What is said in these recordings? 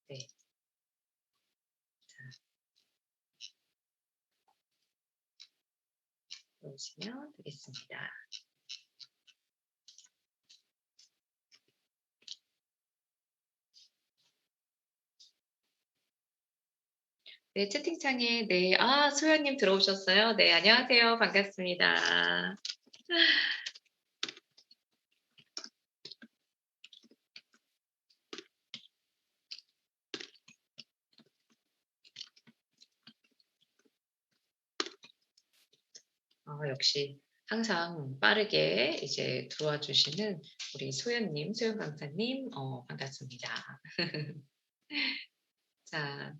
네. 보시면 되겠습니다. 네, 채팅창에 네, 소연님 들어오셨어요. 네, 안녕하세요. 반갑습니다. 역시 항상 빠르게 이제 들어와 주시는 우리 소연 강사님, 반갑습니다. 자,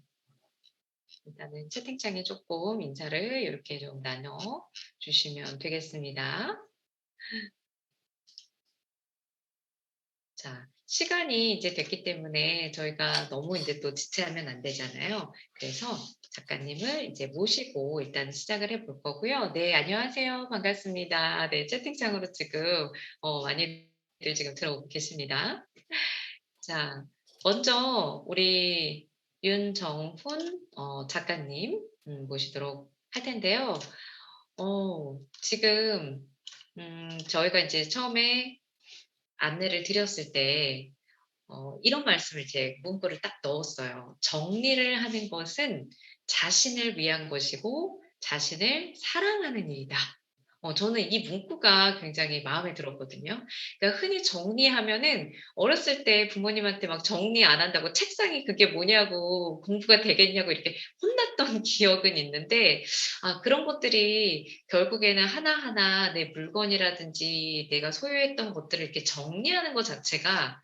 일단은 채팅창에 조금 인사를 이렇게 좀 나눠 주시면 되겠습니다. 자, 시간이 이제 됐기 때문에 저희가 너무 이제 또 지체하면 안 되잖아요. 그래서 작가님을 이제 모시고 일단 시작을 해볼 거고요. 네, 안녕하세요. 반갑습니다. 네, 채팅창으로 지금 많이들 지금 들어오고 계십니다. 자, 먼저 우리 윤정훈 작가님 모시도록 할 텐데요. 지금 저희가 이제 처음에 안내를 드렸을 때 이런 말씀을 이제 문구를 딱 넣었어요. 정리를 하는 것은 자신을 위한 것이고 자신을 사랑하는 일이다. 저는 이 문구가 굉장히 마음에 들었거든요. 그러니까 흔히 정리하면은 어렸을 때 부모님한테 막 정리 안 한다고 책상이 그게 뭐냐고 공부가 되겠냐고 이렇게 혼났던 기억은 있는데, 그런 것들이 결국에는 하나하나 내 물건이라든지 내가 소유했던 것들을 이렇게 정리하는 것 자체가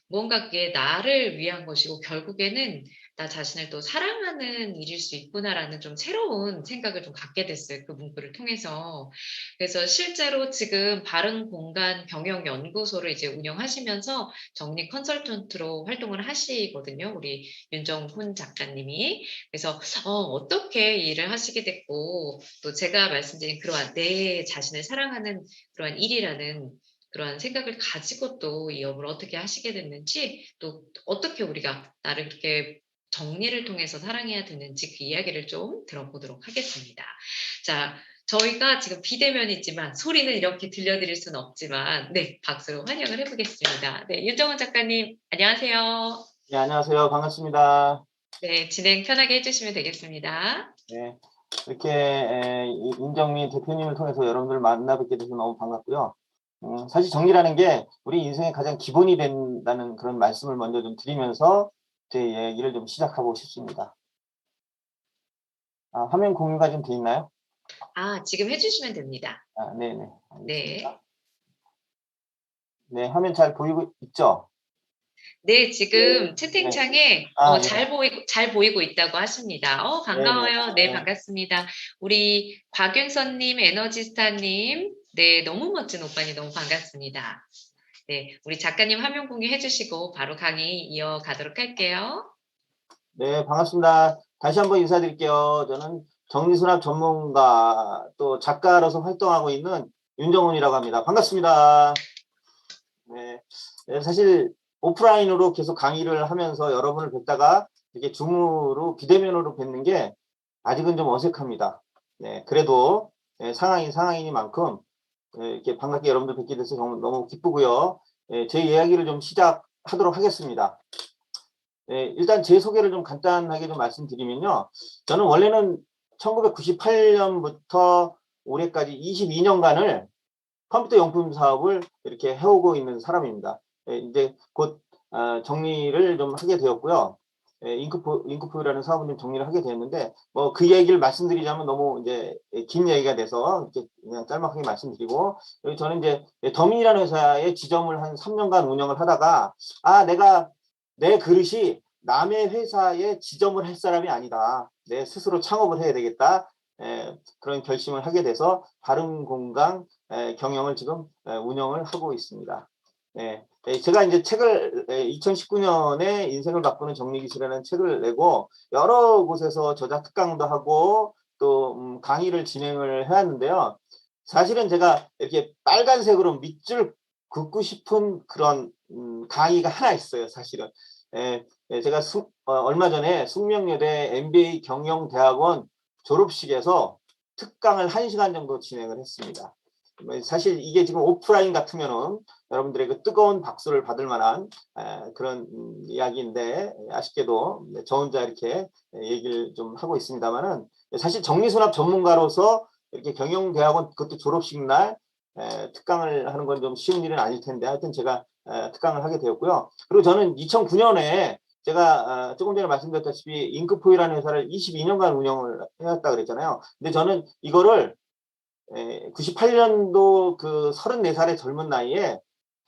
무언가 그게 나를 위한 것이고 결국에는 나 자신을 또 사랑하는 일일 수 있구나라는 좀 새로운 생각을 좀 갖게 됐어요. 그 문구를 통해서. 그래서 실제로 지금 바른 공간 경영 연구소를 이제 운영하시면서 정리 컨설턴트로 활동을 하시거든요. 우리 윤정훈 작가님이. 그래서 어떻게 일을 하시게 됐고 또 제가 말씀드린 그러한 내 자신을 사랑하는 그러한 일이라는 그러한 생각을 가지고 또 이 업을 어떻게 하시게 됐는지 또 어떻게 우리가 나를 그렇게 정리를 통해서 사랑해야 되는지 그 이야기를 좀 들어보도록 하겠습니다. 자, 저희가 지금 비대면이지만 소리는 이렇게 들려드릴 수는 없지만 네, 박수로 환영을 해보겠습니다. 네, 윤정원 작가님 안녕하세요. 네, 안녕하세요. 반갑습니다. 네, 진행 편하게 해주시면 되겠습니다. 네, 이렇게 임정민 대표님을 통해서 여러분들 만나뵙게 돼서 너무 반갑고요. 사실 정리라는 게 우리 인생의 가장 기본이 된다는 그런 말씀을 먼저 좀 드리면서 제 얘기를 좀 시작하고 싶습니다. 화면 공유가 좀 돼 있나요? 지금 해주시면 됩니다. 네네. 네. 알겠습니다. 네, 화면 잘 보이고 있죠? 네, 지금 네. 채팅창에 네. 잘 보이고 있다고 하십니다. 네네. 반가워요. 네, 반갑습니다. 우리 곽윤선님, 에너지스타님, 네, 너무 멋진 오빠님 너무 반갑습니다. 네, 우리 작가님 화면 공유해 주시고 바로 강의 이어가도록 할게요. 네, 반갑습니다. 다시 한번 인사드릴게요. 저는 정리수납 전문가 또 작가로서 활동하고 있는 윤정훈이라고 합니다. 반갑습니다. 네, 사실 오프라인으로 계속 강의를 하면서 여러분을 뵙다가 이렇게 줌으로 비대면으로 뵙는 게 아직은 좀 어색합니다. 네, 그래도 상황이니만큼 이렇게 반갑게 여러분들 뵙게 돼서 너무 기쁘고요. 제 이야기를 좀 시작하도록 하겠습니다. 일단 제 소개를 좀 간단하게 좀 말씀드리면요. 저는 원래는 1998년부터 올해까지 22년간을 컴퓨터 용품 사업을 이렇게 해오고 있는 사람입니다. 이제 곧 정리를 좀 하게 되었고요. 잉크포라는 사업은 좀 정리를 하게 되었는데 뭐 그 얘기를 말씀드리자면 너무 이제 긴 얘기가 돼서 이렇게 그냥 짤막하게 말씀드리고, 저는 이제 더민이라는 회사에 지점을 한 3년간 운영을 하다가 내가 내 그릇이 남의 회사에 지점을 할 사람이 아니다. 내 스스로 창업을 해야 되겠다. 그런 결심을 하게 돼서 바른 공간 경영을 지금 운영을 하고 있습니다. 제가 이제 책을 2019년에 인생을 바꾸는 정리기술이라는 책을 내고 여러 곳에서 저자 특강도 하고 또 강의를 진행을 해왔는데요. 사실은 제가 이렇게 빨간색으로 밑줄 긋고 싶은 그런 강의가 하나 있어요. 사실은 제가 얼마 전에 숙명여대 MBA 경영대학원 졸업식에서 특강을 1시간 정도 진행을 했습니다. 사실 이게 지금 오프라인 같으면은 여러분들의 뜨거운 박수를 받을 만한 그런 이야기인데, 아쉽게도 저 혼자 이렇게 얘기를 좀 하고 있습니다만은, 사실 정리수납 전문가로서 이렇게 경영대학원 그것도 졸업식 날 특강을 하는 건 좀 쉬운 일은 아닐 텐데, 하여튼 제가 특강을 하게 되었고요. 그리고 저는 2009년에 제가 조금 전에 말씀드렸다시피 잉크포이라는 회사를 22년간 운영을 해왔다 그랬잖아요. 근데 저는 이거를 98년도 그 34살의 젊은 나이에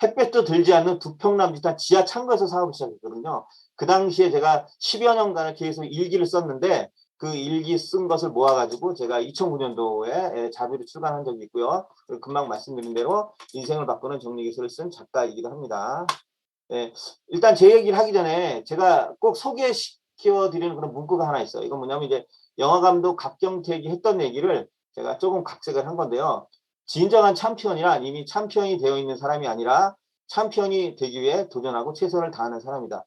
햇볕도 들지 않는 두 평남짓한 지하 창고에서 사업을 시작했거든요. 그 당시에 제가 10여 년간을 계속 일기를 썼는데, 그 일기 쓴 것을 모아가지고 제가 2009년도에 자비로 출간한 적이 있고요. 금방 말씀드린 대로 인생을 바꾸는 정리기술을 쓴 작가이기도 합니다. 일단 제 얘기를 하기 전에 제가 꼭 소개시켜 드리는 그런 문구가 하나 있어요. 이건 뭐냐면, 이제 영화감독 각경택이 했던 얘기를 제가 조금 각색을 한 건데요. 진정한 챔피언이란 이미 챔피언이 되어 있는 사람이 아니라 챔피언이 되기 위해 도전하고 최선을 다하는 사람이다.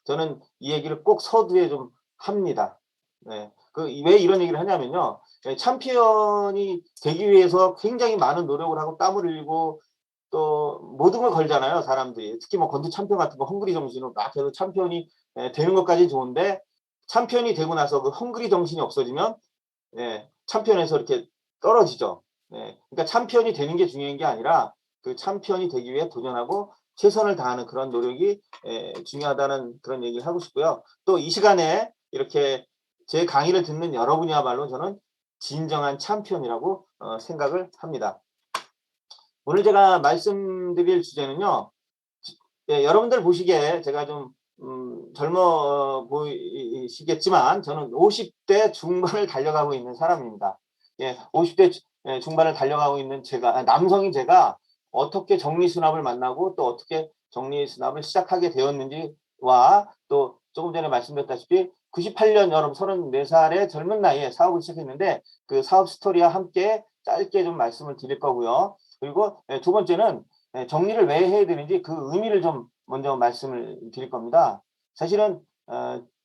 저는 이 얘기를 꼭 서두에 좀 합니다. 왜 이런 얘기를 하냐면요. 챔피언이 되기 위해서 굉장히 많은 노력을 하고 땀을 흘리고 또 모든 걸 걸잖아요, 사람들이. 특히 뭐 건투 챔피언 같은 거 헝그리 정신으로 막 해서 챔피언이 되는 것까지 좋은데, 챔피언이 되고 나서 그 헝그리 정신이 없어지면 챔피언에서 이렇게 떨어지죠. 그러니까 챔피언이 되는 게 중요한 게 아니라 그 챔피언이 되기 위해 도전하고 최선을 다하는 그런 노력이 중요하다는 그런 얘기를 하고 싶고요. 또 이 시간에 이렇게 제 강의를 듣는 여러분이야말로 저는 진정한 챔피언이라고 생각을 합니다. 오늘 제가 말씀드릴 주제는요. 여러분들 보시기에 제가 좀 젊어 보이시겠지만 저는 50대 중반을 달려가고 있는 사람입니다. 50대 중반을 달려가고 있는 남성인 제가 어떻게 정리수납을 만나고 또 어떻게 정리수납을 시작하게 되었는지와, 또 조금 전에 말씀드렸다시피 98년 여러분 34살의 젊은 나이에 사업을 시작했는데 그 사업 스토리와 함께 짧게 좀 말씀을 드릴 거고요. 그리고 두 번째는 정리를 왜 해야 되는지 그 의미를 좀 먼저 말씀을 드릴 겁니다. 사실은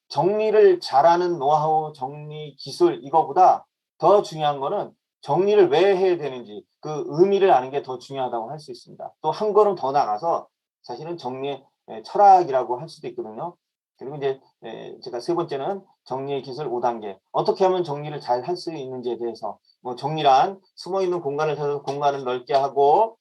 정리를 잘하는 노하우, 정리 기술 이거보다 더 중요한 거는 정리를 왜 해야 되는지 그 의미를 아는 게 더 중요하다고 할 수 있습니다. 또 한 걸음 더 나가서 사실은 정리의 철학이라고 할 수도 있거든요. 그리고 이제 제가 세 번째는 정리의 기술 5단계. 어떻게 하면 정리를 잘 할 수 있는지에 대해서, 뭐 정리란 숨어있는 공간을 찾아서 공간을 넓게 하고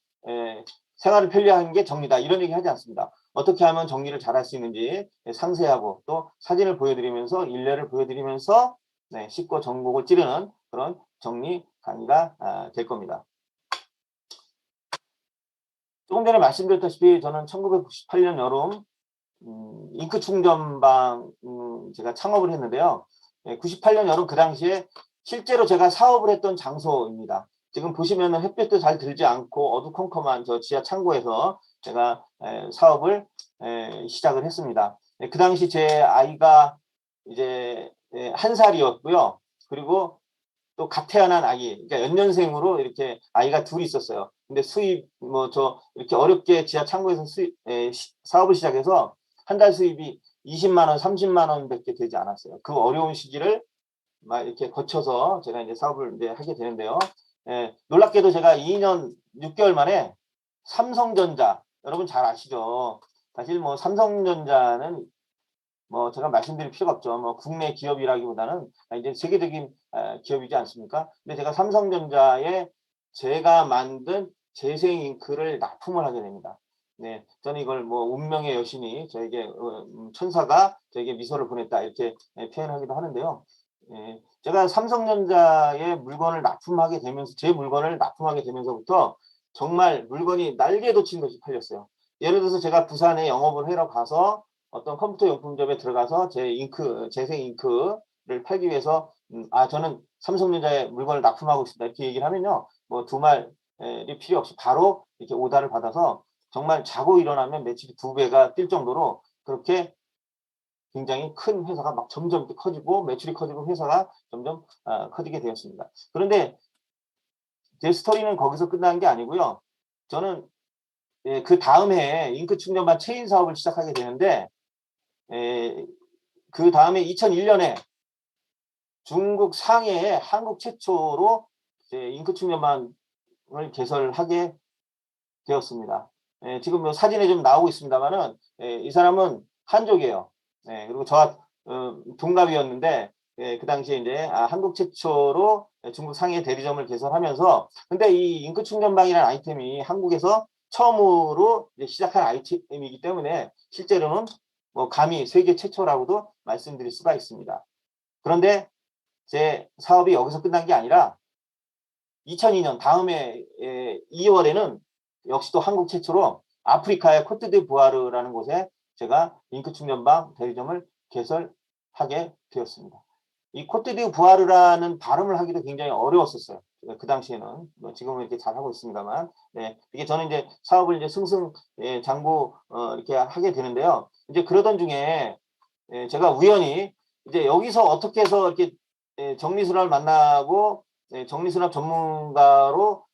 생활을 편리한 게 정리다, 이런 얘기 하지 않습니다. 어떻게 하면 정리를 잘 할 수 있는지 상세하고 또 사진을 보여드리면서 일례를 보여드리면서 쉽고 전곡을 찌르는 그런 정리 강의가 될 겁니다. 조금 전에 말씀드렸다시피 저는 1998년 여름 잉크 충전방 제가 창업을 했는데요. 98년 여름 그 당시에 실제로 제가 사업을 했던 장소입니다. 지금 보시면은 햇볕도 잘 들지 않고 어두컴컴한 저 지하 창고에서 제가 사업을 시작을 했습니다. 그 당시 제 아이가 이제 1살이었고요. 그리고 또 갓 태어난 아기, 그러니까 연년생으로 이렇게 아이가 둘이 있었어요. 근데 수입 이렇게 어렵게 지하 창고에서 사업을 시작해서 한 달 수입이 20만 원, 30만 원밖에 되지 않았어요. 그 어려운 시기를 막 이렇게 거쳐서 제가 이제 사업을 이제 하게 되는데요. 놀랍게도 제가 2년 6개월 만에 삼성전자, 여러분 잘 아시죠? 사실 뭐 삼성전자는 뭐 제가 말씀드릴 필요가 없죠. 뭐 국내 기업이라기보다는 이제 세계적인 기업이지 않습니까? 근데 제가 삼성전자에 제가 만든 재생 잉크를 납품을 하게 됩니다. 저는 이걸 뭐 운명의 여신이 저에게 천사가 저에게 미소를 보냈다, 이렇게 표현하기도 하는데요. 제가 삼성전자에 물건을 납품하게 되면서, 제 물건을 납품하게 되면서부터 정말 물건이 날개 돋친 것이 팔렸어요. 예를 들어서 제가 부산에 영업을 하러 가서 어떤 컴퓨터 용품점에 들어가서 제 재생 잉크를 팔기 위해서 저는 삼성전자에 물건을 납품하고 있습니다, 이렇게 얘기를 하면요. 뭐 두 말이 필요 없이 바로 이렇게 오다를 받아서 정말 자고 일어나면 매출이 2배가 뛸 정도로 그렇게 굉장히 큰 회사가 막 점점 커지고 매출이 커지고 회사가 점점 커지게 되었습니다. 그런데 제 스토리는 거기서 끝난 게 아니고요. 저는 그 다음 해에 잉크 충전반 체인 사업을 시작하게 되는데 그 다음에 2001년에 중국 상해에 한국 최초로 이제 잉크 충전망을 개설하게 되었습니다. 지금 뭐 사진에 좀 나오고 있습니다만은 이 사람은 한족이에요. 그리고 저와 동갑이었는데 그 당시에 이제 한국 최초로 중국 상해 대리점을 개설하면서 근데 이 잉크 충전방이라는 아이템이 한국에서 처음으로 이제 시작한 아이템이기 때문에 실제로는 뭐 감히 세계 최초라고도 말씀드릴 수가 있습니다. 그런데 제 사업이 여기서 끝난 게 아니라 2002년 다음해 2월에는 역시 또 한국 최초로 아프리카의 코트디부아르라는 곳에 제가 잉크 충전방 대리점을 개설하게 되었습니다. 이 코트디부아르라는 발음을 하기도 굉장히 어려웠었어요. 그 당시에는 뭐 지금은 이렇게 잘 하고 있습니다만, 이게 저는 이제 사업을 이제 승승장구 이렇게 하게 되는데요. 이제 그러던 중에 제가 우연히 이제 여기서 어떻게 해서 이렇게 정리수납을 만나고 정리수납 전문가로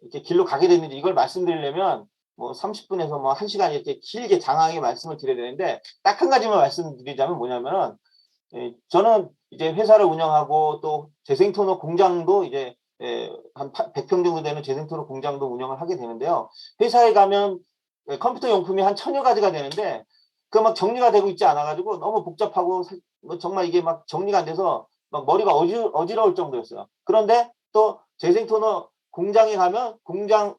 이렇게 길로 가게 됐는지 이걸 말씀드리려면 뭐 30분에서 뭐 1시간 이렇게 길게 장황하게 말씀을 드려야 되는데 딱 한 가지만 말씀드리자면 뭐냐면은 저는 이제 회사를 운영하고 또 재생토너 공장도 이제 한 100평 정도 되는 재생토너 공장도 운영을 하게 되는데요. 회사에 가면 컴퓨터 용품이 한 1000여 가지가 되는데 그 막 정리가 되고 있지 않아 가지고 너무 복잡하고 뭐 정말 이게 막 정리가 안 돼서 막 머리가 어지러울 정도였어요. 그런데 또 재생토너 공장에 가면 공장에서는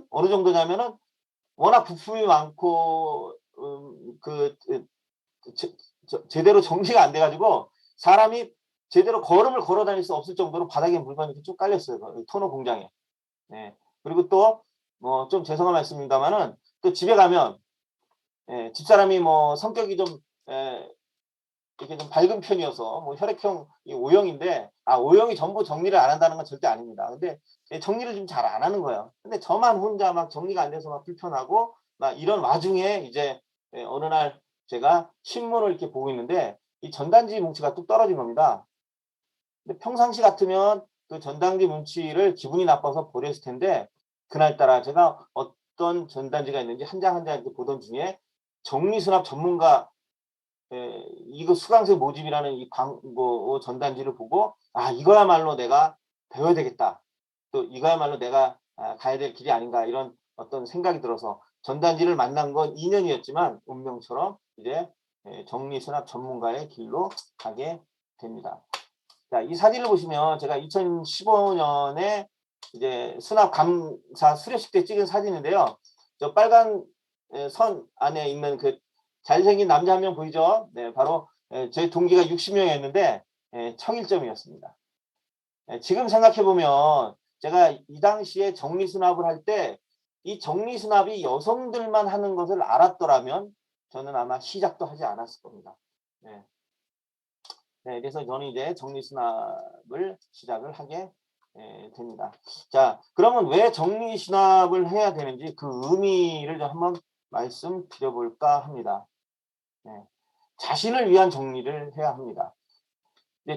어느 정도냐면은 워낙 부품이 많고 제대로 정리가 안 돼 가지고 사람이 제대로 걸음을 걸어 다닐 수 없을 정도로 바닥에 물건이 이렇게 쭉 깔렸어요. 그 토너 공장에. 그리고 또 뭐 좀 죄송한 말씀입니다마는 또 집에 가면 집사람이 뭐 성격이 좀 이렇게 좀 밝은 편이어서 뭐 혈액형 O형인데 O형이 전부 정리를 안 한다는 건 절대 아닙니다. 근데 정리를 좀 잘 안 하는 거예요. 근데 저만 혼자 막 정리가 안 돼서 막 불편하고 막 이런 와중에 이제 어느 날 제가 신문을 이렇게 보고 있는데 이 전단지 뭉치가 뚝 떨어진 겁니다. 근데 평상시 같으면 그 전단지 뭉치를 기분이 나빠서 버렸을 텐데 그날따라 제가 어떤 전단지가 있는지 한 장 한 장 이렇게 보던 중에 정리수납 전문가 이거 수강생 모집이라는 이 광고 전단지를 보고 이거야말로 내가 배워야 되겠다. 또 이거야말로 내가 가야 될 길이 아닌가 이런 어떤 생각이 들어서 전단지를 만난 건 2년이었지만 운명처럼 이제 정리수납 전문가의 길로 가게 됩니다. 자, 이 사진을 보시면 제가 2015년에 이제 수납 감사 수료식 때 찍은 사진인데요. 저 빨간 선 안에 있는 그 잘생긴 남자 한 명 보이죠? 네, 바로 저희 동기가 60명이었는데 청일점이었습니다. 지금 생각해 보면 제가 이 당시에 정리수납을 할 때 이 정리수납이 여성들만 하는 것을 알았더라면 저는 아마 시작도 하지 않았을 겁니다. 그래서 저는 이제 정리수납을 시작을 하게 됩니다. 자, 그러면 왜 정리수납을 해야 되는지 그 의미를 좀 한번 말씀드려볼까 합니다. 자신을 위한 정리를 해야 합니다.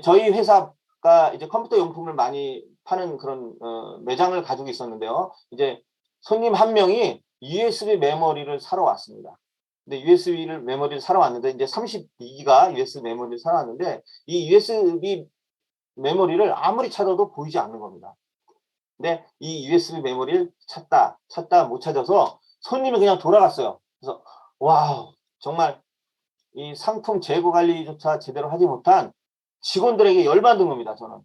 저희 회사가 이제 컴퓨터 용품을 많이 파는 그런 매장을 가지고 있었는데요. 이제 손님 한 명이 USB 메모리를 사러 왔습니다. 근데 USB를 메모리를 사러 왔는데 이제 32기가 USB 메모리를 사러 왔는데 이 USB 메모리를 아무리 찾아도 보이지 않는 겁니다. 근데 이 USB 메모리를 찾다 못 찾아서 손님이 그냥 돌아갔어요. 그래서 와, 정말 이 상품 재고 관리조차 제대로 하지 못한 직원들에게 열받은 겁니다, 저는.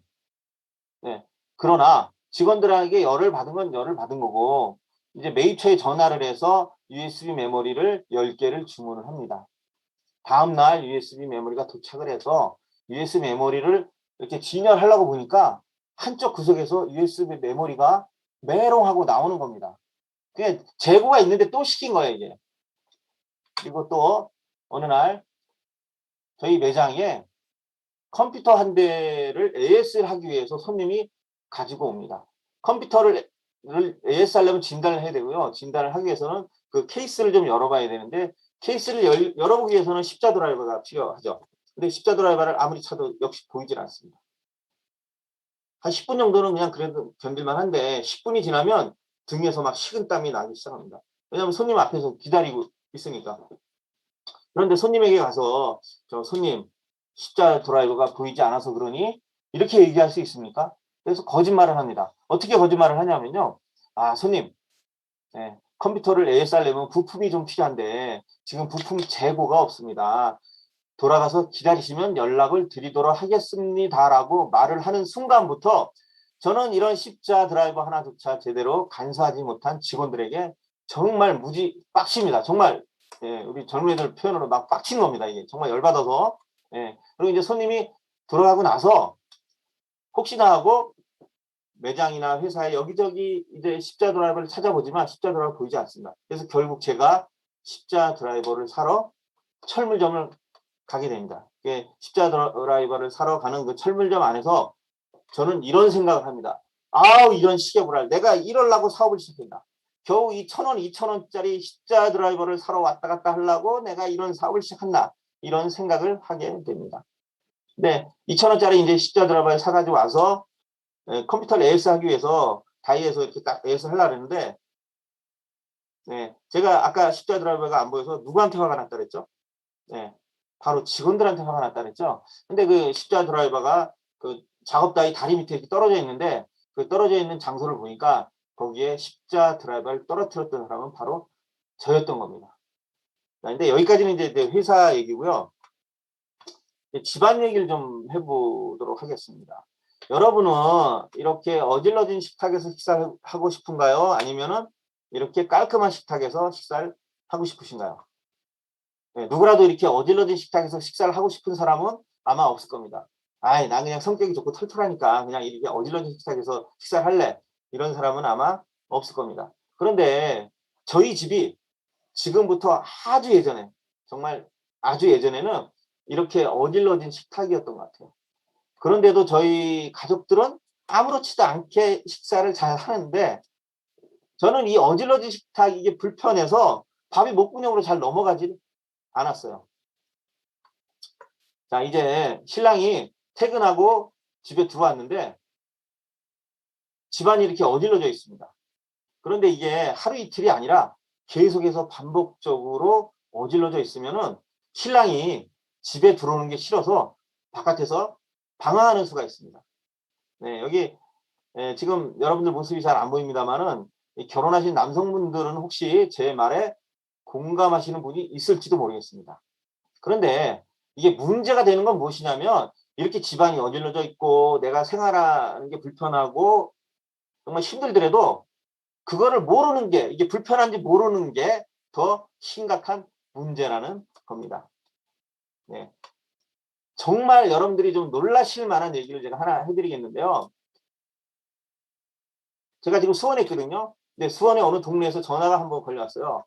그러나 직원들에게 열을 받은 건 열을 받은 거고 이제 매입처에 전화를 해서 USB 메모리를 10개를 주문을 합니다. 다음 날 USB 메모리가 도착을 해서 USB 메모리를 이렇게 진열하려고 보니까 한쪽 구석에서 USB 메모리가 메롱하고 나오는 겁니다. 그게 재고가 있는데 또 시킨 거예요, 이게. 그리고 또 어느 날 저희 매장에 컴퓨터 한 대를 AS를 하기 위해서 손님이 가지고 옵니다. 컴퓨터를 AS 하려면 진단을 해야 되고요. 진단을 하기 위해서는 그 케이스를 좀 열어봐야 되는데 케이스를 열어보기 위해서는 십자 드라이버가 필요하죠. 근데 십자 드라이버를 아무리 찾아도 역시 보이질 않습니다. 한 10분 정도는 그냥 그래도 견딜만 한데 10분이 지나면 등에서 막 식은땀이 나기 시작합니다. 왜냐하면 손님 앞에서 기다리고 있으니까. 그런데 손님에게 가서 저 손님 십자 드라이버가 보이지 않아서 그러니 이렇게 얘기할 수 있습니까? 그래서 거짓말을 합니다. 어떻게 거짓말을 하냐면요. 아 손님 컴퓨터를 ASR 내면 부품이 좀 필요한데 지금 부품 재고가 없습니다. 돌아가서 기다리시면 연락을 드리도록 하겠습니다라고 말을 하는 순간부터 저는 이런 십자 드라이버 하나조차 제대로 간수하지 못한 직원들에게 정말 무지 빡칩니다. 정말 우리 젊은이들 표현으로 막 빡친 겁니다. 이게 정말 열받아서. 그리고 이제 손님이 돌아가고 나서 혹시나 하고 매장이나 회사에 여기저기 이제 십자 드라이버를 찾아보지만 십자 드라이버 보이지 않습니다. 그래서 결국 제가 십자 드라이버를 사러 철물점을 가게 됩니다. 십자 드라이버를 사러 가는 그 철물점 안에서 저는 이런 생각을 합니다. 아우 이런 시계불알 내가 이럴라고 사업을 시작했나. 겨우 이 1,000원, 2,000원짜리 십자 드라이버를 사러 왔다 갔다 하려고 내가 이런 사업을 시작했나. 이런 생각을 하게 됩니다. 네, 2,000원짜리 이제 십자 드라이버를 사가지고 와서 컴퓨터를 AS 하기 위해서 다이에서 이렇게 딱 AS 하려고 했는데 제가 아까 십자 드라이버가 안 보여서 누구한테 화가 났다 그랬죠? 바로 직원들한테 화가 났다 그랬죠. 근데 그 십자 드라이버가 그 작업다이 다리 밑에 이렇게 떨어져 있는데 그 떨어져 있는 장소를 보니까 거기에 십자 드라이버를 떨어뜨렸던 사람은 바로 저였던 겁니다. 근데 여기까지는 이제 회사 얘기고요. 집안 얘기를 좀 해보도록 하겠습니다. 여러분은 이렇게 어질러진 식탁에서 식사를 하고 싶은가요? 아니면은 이렇게 깔끔한 식탁에서 식사를 하고 싶으신가요? 누구라도 이렇게 어질러진 식탁에서 식사를 하고 싶은 사람은 아마 없을 겁니다. 아이, 난 그냥 성격이 좋고 털털하니까 그냥 이렇게 어질러진 식탁에서 식사를 할래. 이런 사람은 아마 없을 겁니다. 그런데 저희 집이 지금부터 아주 예전에, 정말 아주 예전에는 이렇게 어질러진 식탁이었던 것 같아요. 그런데도 저희 가족들은 아무렇지도 않게 식사를 잘 하는데 저는 이 어질러진 식탁 이게 불편해서 밥이 목구멍으로 잘 넘어가지 않았어요. 자, 이제 신랑이 퇴근하고 집에 들어왔는데 집안이 이렇게 어질러져 있습니다. 그런데 이게 하루 이틀이 아니라 계속해서 반복적으로 어질러져 있으면은 신랑이 집에 들어오는 게 싫어서 바깥에서 방황하는 수가 있습니다. 네, 여기 지금 여러분들 모습이 잘 안 보입니다만은 결혼하신 남성분들은 혹시 제 말에 공감하시는 분이 있을지도 모르겠습니다. 그런데 이게 문제가 되는 건 무엇이냐면 이렇게 집안이 어질러져 있고 내가 생활하는 게 불편하고 정말 힘들더라도 그거를 모르는 게 이게 불편한지 모르는 게 더 심각한 문제라는 겁니다. 네. 정말 여러분들이 좀 놀라실 만한 얘기를 제가 하나 해드리겠는데요. 제가 지금 수원에 있거든요. 근데 수원의 어느 동네에서 전화가 한번 걸려왔어요.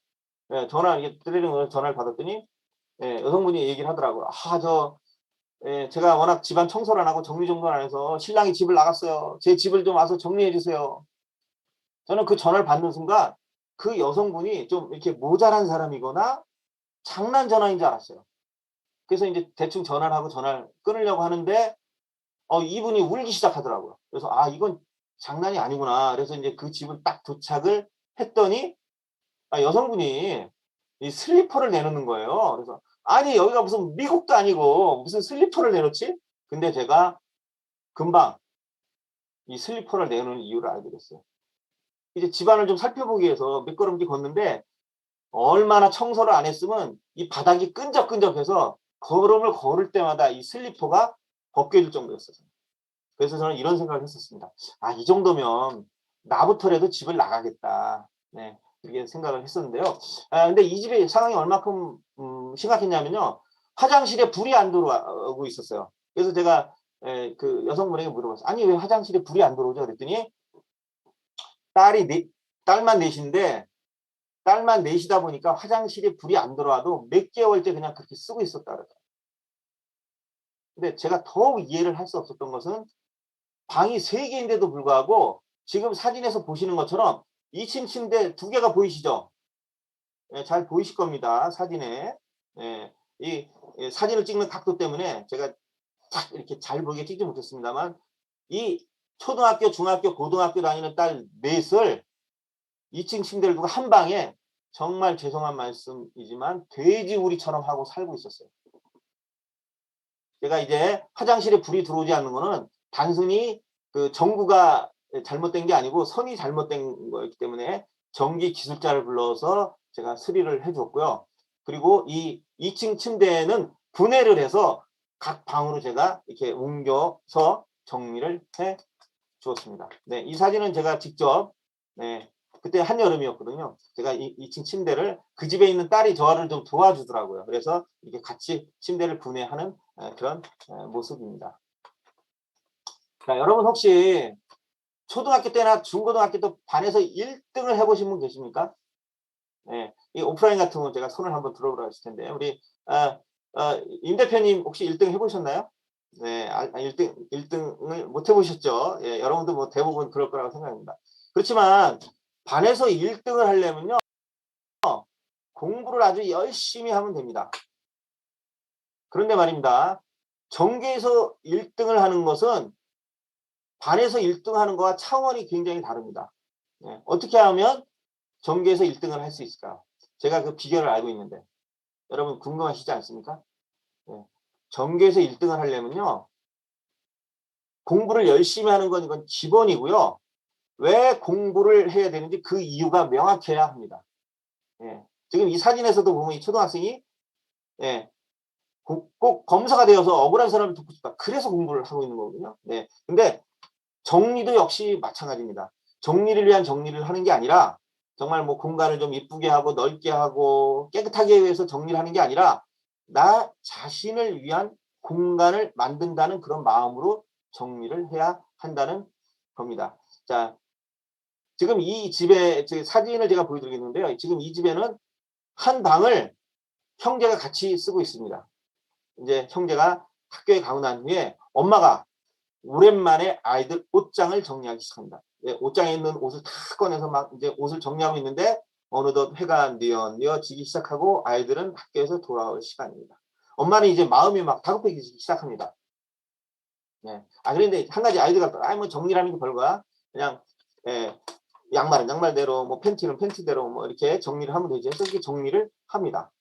전화 이게 드리는 전화를 받았더니 여성분이 얘기를 하더라고요. 제가 워낙 집안 청소를 안 하고 정리정돈 안 해서 신랑이 집을 나갔어요. 제 집을 좀 와서 정리해 주세요. 저는 그 전화를 받는 순간 그 여성분이 좀 이렇게 모자란 사람이거나 장난 전화인 줄 알았어요. 그래서 이제 대충 전화를 하고 전화를 끊으려고 하는데 이분이 울기 시작하더라고요. 그래서 이건 장난이 아니구나. 그래서 이제 그 집을 딱 도착을 했더니 여성분이 이 슬리퍼를 내놓는 거예요. 그래서 아니 여기가 무슨 미국도 아니고 무슨 슬리퍼를 내놓지? 근데 제가 금방 이 슬리퍼를 내놓는 이유를 알게 됐어요. 이제 집안을 좀 살펴보기 위해서 몇 걸음씩 걷는데 얼마나 청소를 안 했으면 이 바닥이 끈적끈적해서 걸음을 걸을 때마다 이 슬리퍼가 벗겨질 정도였어요. 그래서 저는 이런 생각을 했었습니다. 이 정도면 나부터라도 집을 나가겠다. 네, 이렇게 생각을 했었는데요. 근데 이 집의 상황이 얼마큼 심각했냐면요. 화장실에 불이 안 들어오고 있었어요. 그래서 제가 그 여성분에게 물어봤어요. 아니 왜 화장실에 불이 안 들어오죠? 그랬더니 딸만 넷인데 딸만 넷이다 보니까 화장실에 불이 안 들어와도 몇 개월째 그냥 그렇게 쓰고 있었다 그러더라고요. 근데 제가 더욱 이해를 할 수 없었던 것은 방이 3개인데도 불구하고 지금 사진에서 보시는 것처럼 2층 침대 2개가 보이시죠? 잘 보이실 겁니다. 사진에. 이 사진을 찍는 각도 때문에 제가 딱 이렇게 잘 보이게 찍지 못했습니다만 이 초등학교, 중학교, 고등학교 다니는 딸 넷을 2층 침대를 두고 한 방에 정말 죄송한 말씀이지만 돼지우리처럼 하고 살고 있었어요. 제가 이제 화장실에 불이 들어오지 않는 거는 단순히 그 전구가 잘못된 게 아니고 선이 잘못된 거였기 때문에 전기 기술자를 불러서 제가 수리를 해 줬고요. 그리고 이 2층 침대는 분해를 해서 각 방으로 제가 이렇게 옮겨서 정리를 해 주었습니다. 네, 이 사진은 제가 직접, 네, 그때 한여름이었거든요. 제가 이 2층 침대를 그 집에 있는 딸이 저를 좀 도와주더라고요. 그래서 이렇게 같이 침대를 분해하는 그런 모습입니다. 자, 여러분 혹시 초등학교 때나 중고등학교 때 반에서 1등을 해보신 분 계십니까? 네, 이 오프라인 같은 건 제가 손을 한번 들어보라 했을 텐데 우리 임 대표님 혹시 1등 해보셨나요? 네, 1등을 못 해보셨죠? 예, 여러분도 뭐 대부분 그럴 거라고 생각합니다. 그렇지만 반에서 1등을 하려면요, 공부를 아주 열심히 하면 됩니다. 그런데 말입니다. 전교에서 1등을 하는 것은 반에서 1등 하는 것과 차원이 굉장히 다릅니다. 예, 어떻게 하면 전교에서 1등을 할 수 있을까? 제가 그 비결을 알고 있는데 여러분 궁금하시지 않습니까? 예, 전교에서 1등을 하려면요, 공부를 열심히 하는 건 이건 기본이고요. 왜 공부를 해야 되는지 그 이유가 명확해야 합니다. 예, 지금 이 사진에서도 보면 이 초등학생이, 예, 꼭 검사가 되어서 억울한 사람을 돕고 싶다. 그래서 공부를 하고 있는 거거든요. 네. 근데 정리도 역시 마찬가지입니다. 정리를 위한 정리를 하는 게 아니라 정말 뭐 공간을 좀 이쁘게 하고 넓게 하고 깨끗하게 위해서 정리를 하는 게 아니라 나 자신을 위한 공간을 만든다는 그런 마음으로 정리를 해야 한다는 겁니다. 자, 지금 이 집에 사진을 제가 보여드리겠는데요. 지금 이 집에는 한 방을 형제가 같이 쓰고 있습니다. 이제 형제가 학교에 가고 난 후에 엄마가 오랜만에 아이들 옷장을 정리하기 시작합니다. 예, 옷장에 있는 옷을 다 꺼내서 막 이제 옷을 정리하고 있는데 어느덧 해가 뉘어지기 시작하고 아이들은 학교에서 돌아올 시간입니다. 엄마는 이제 마음이 막 다급해지기 시작합니다. 네. 그런데 한 가지 아이디어가 뭐 정리라는 게 별거야. 그냥, 예, 양말은 양말대로, 뭐 팬티는 팬티대로 뭐 이렇게 정리를 하면 되지. 그래서 이렇게 정리를 합니다.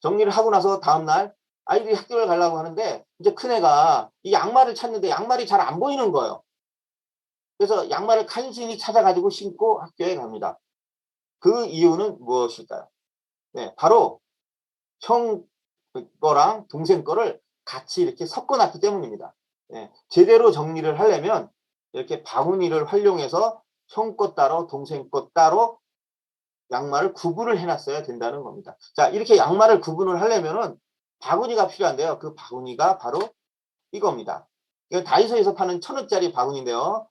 정리를 하고 나서 다음날 아이들이 학교를 가려고 하는데 이제 큰애가 이 양말을 찾는데 양말이 잘 안 보이는 거예요. 그래서 양말을 간신히 찾아가지고 신고 학교에 갑니다. 그 이유는 무엇일까요? 네, 바로 형 거랑 동생 거를 같이 이렇게 섞어놨기 때문입니다. 네, 제대로 정리를 하려면 이렇게 바구니를 활용해서 형 거 따로 동생 거 따로 양말을 구분을 해놨어야 된다는 겁니다. 자, 이렇게 양말을 구분을 하려면은 바구니가 필요한데요. 그 바구니가 바로 이겁니다. 이건 다이소에서 파는 1,000원짜리 바구니인데요.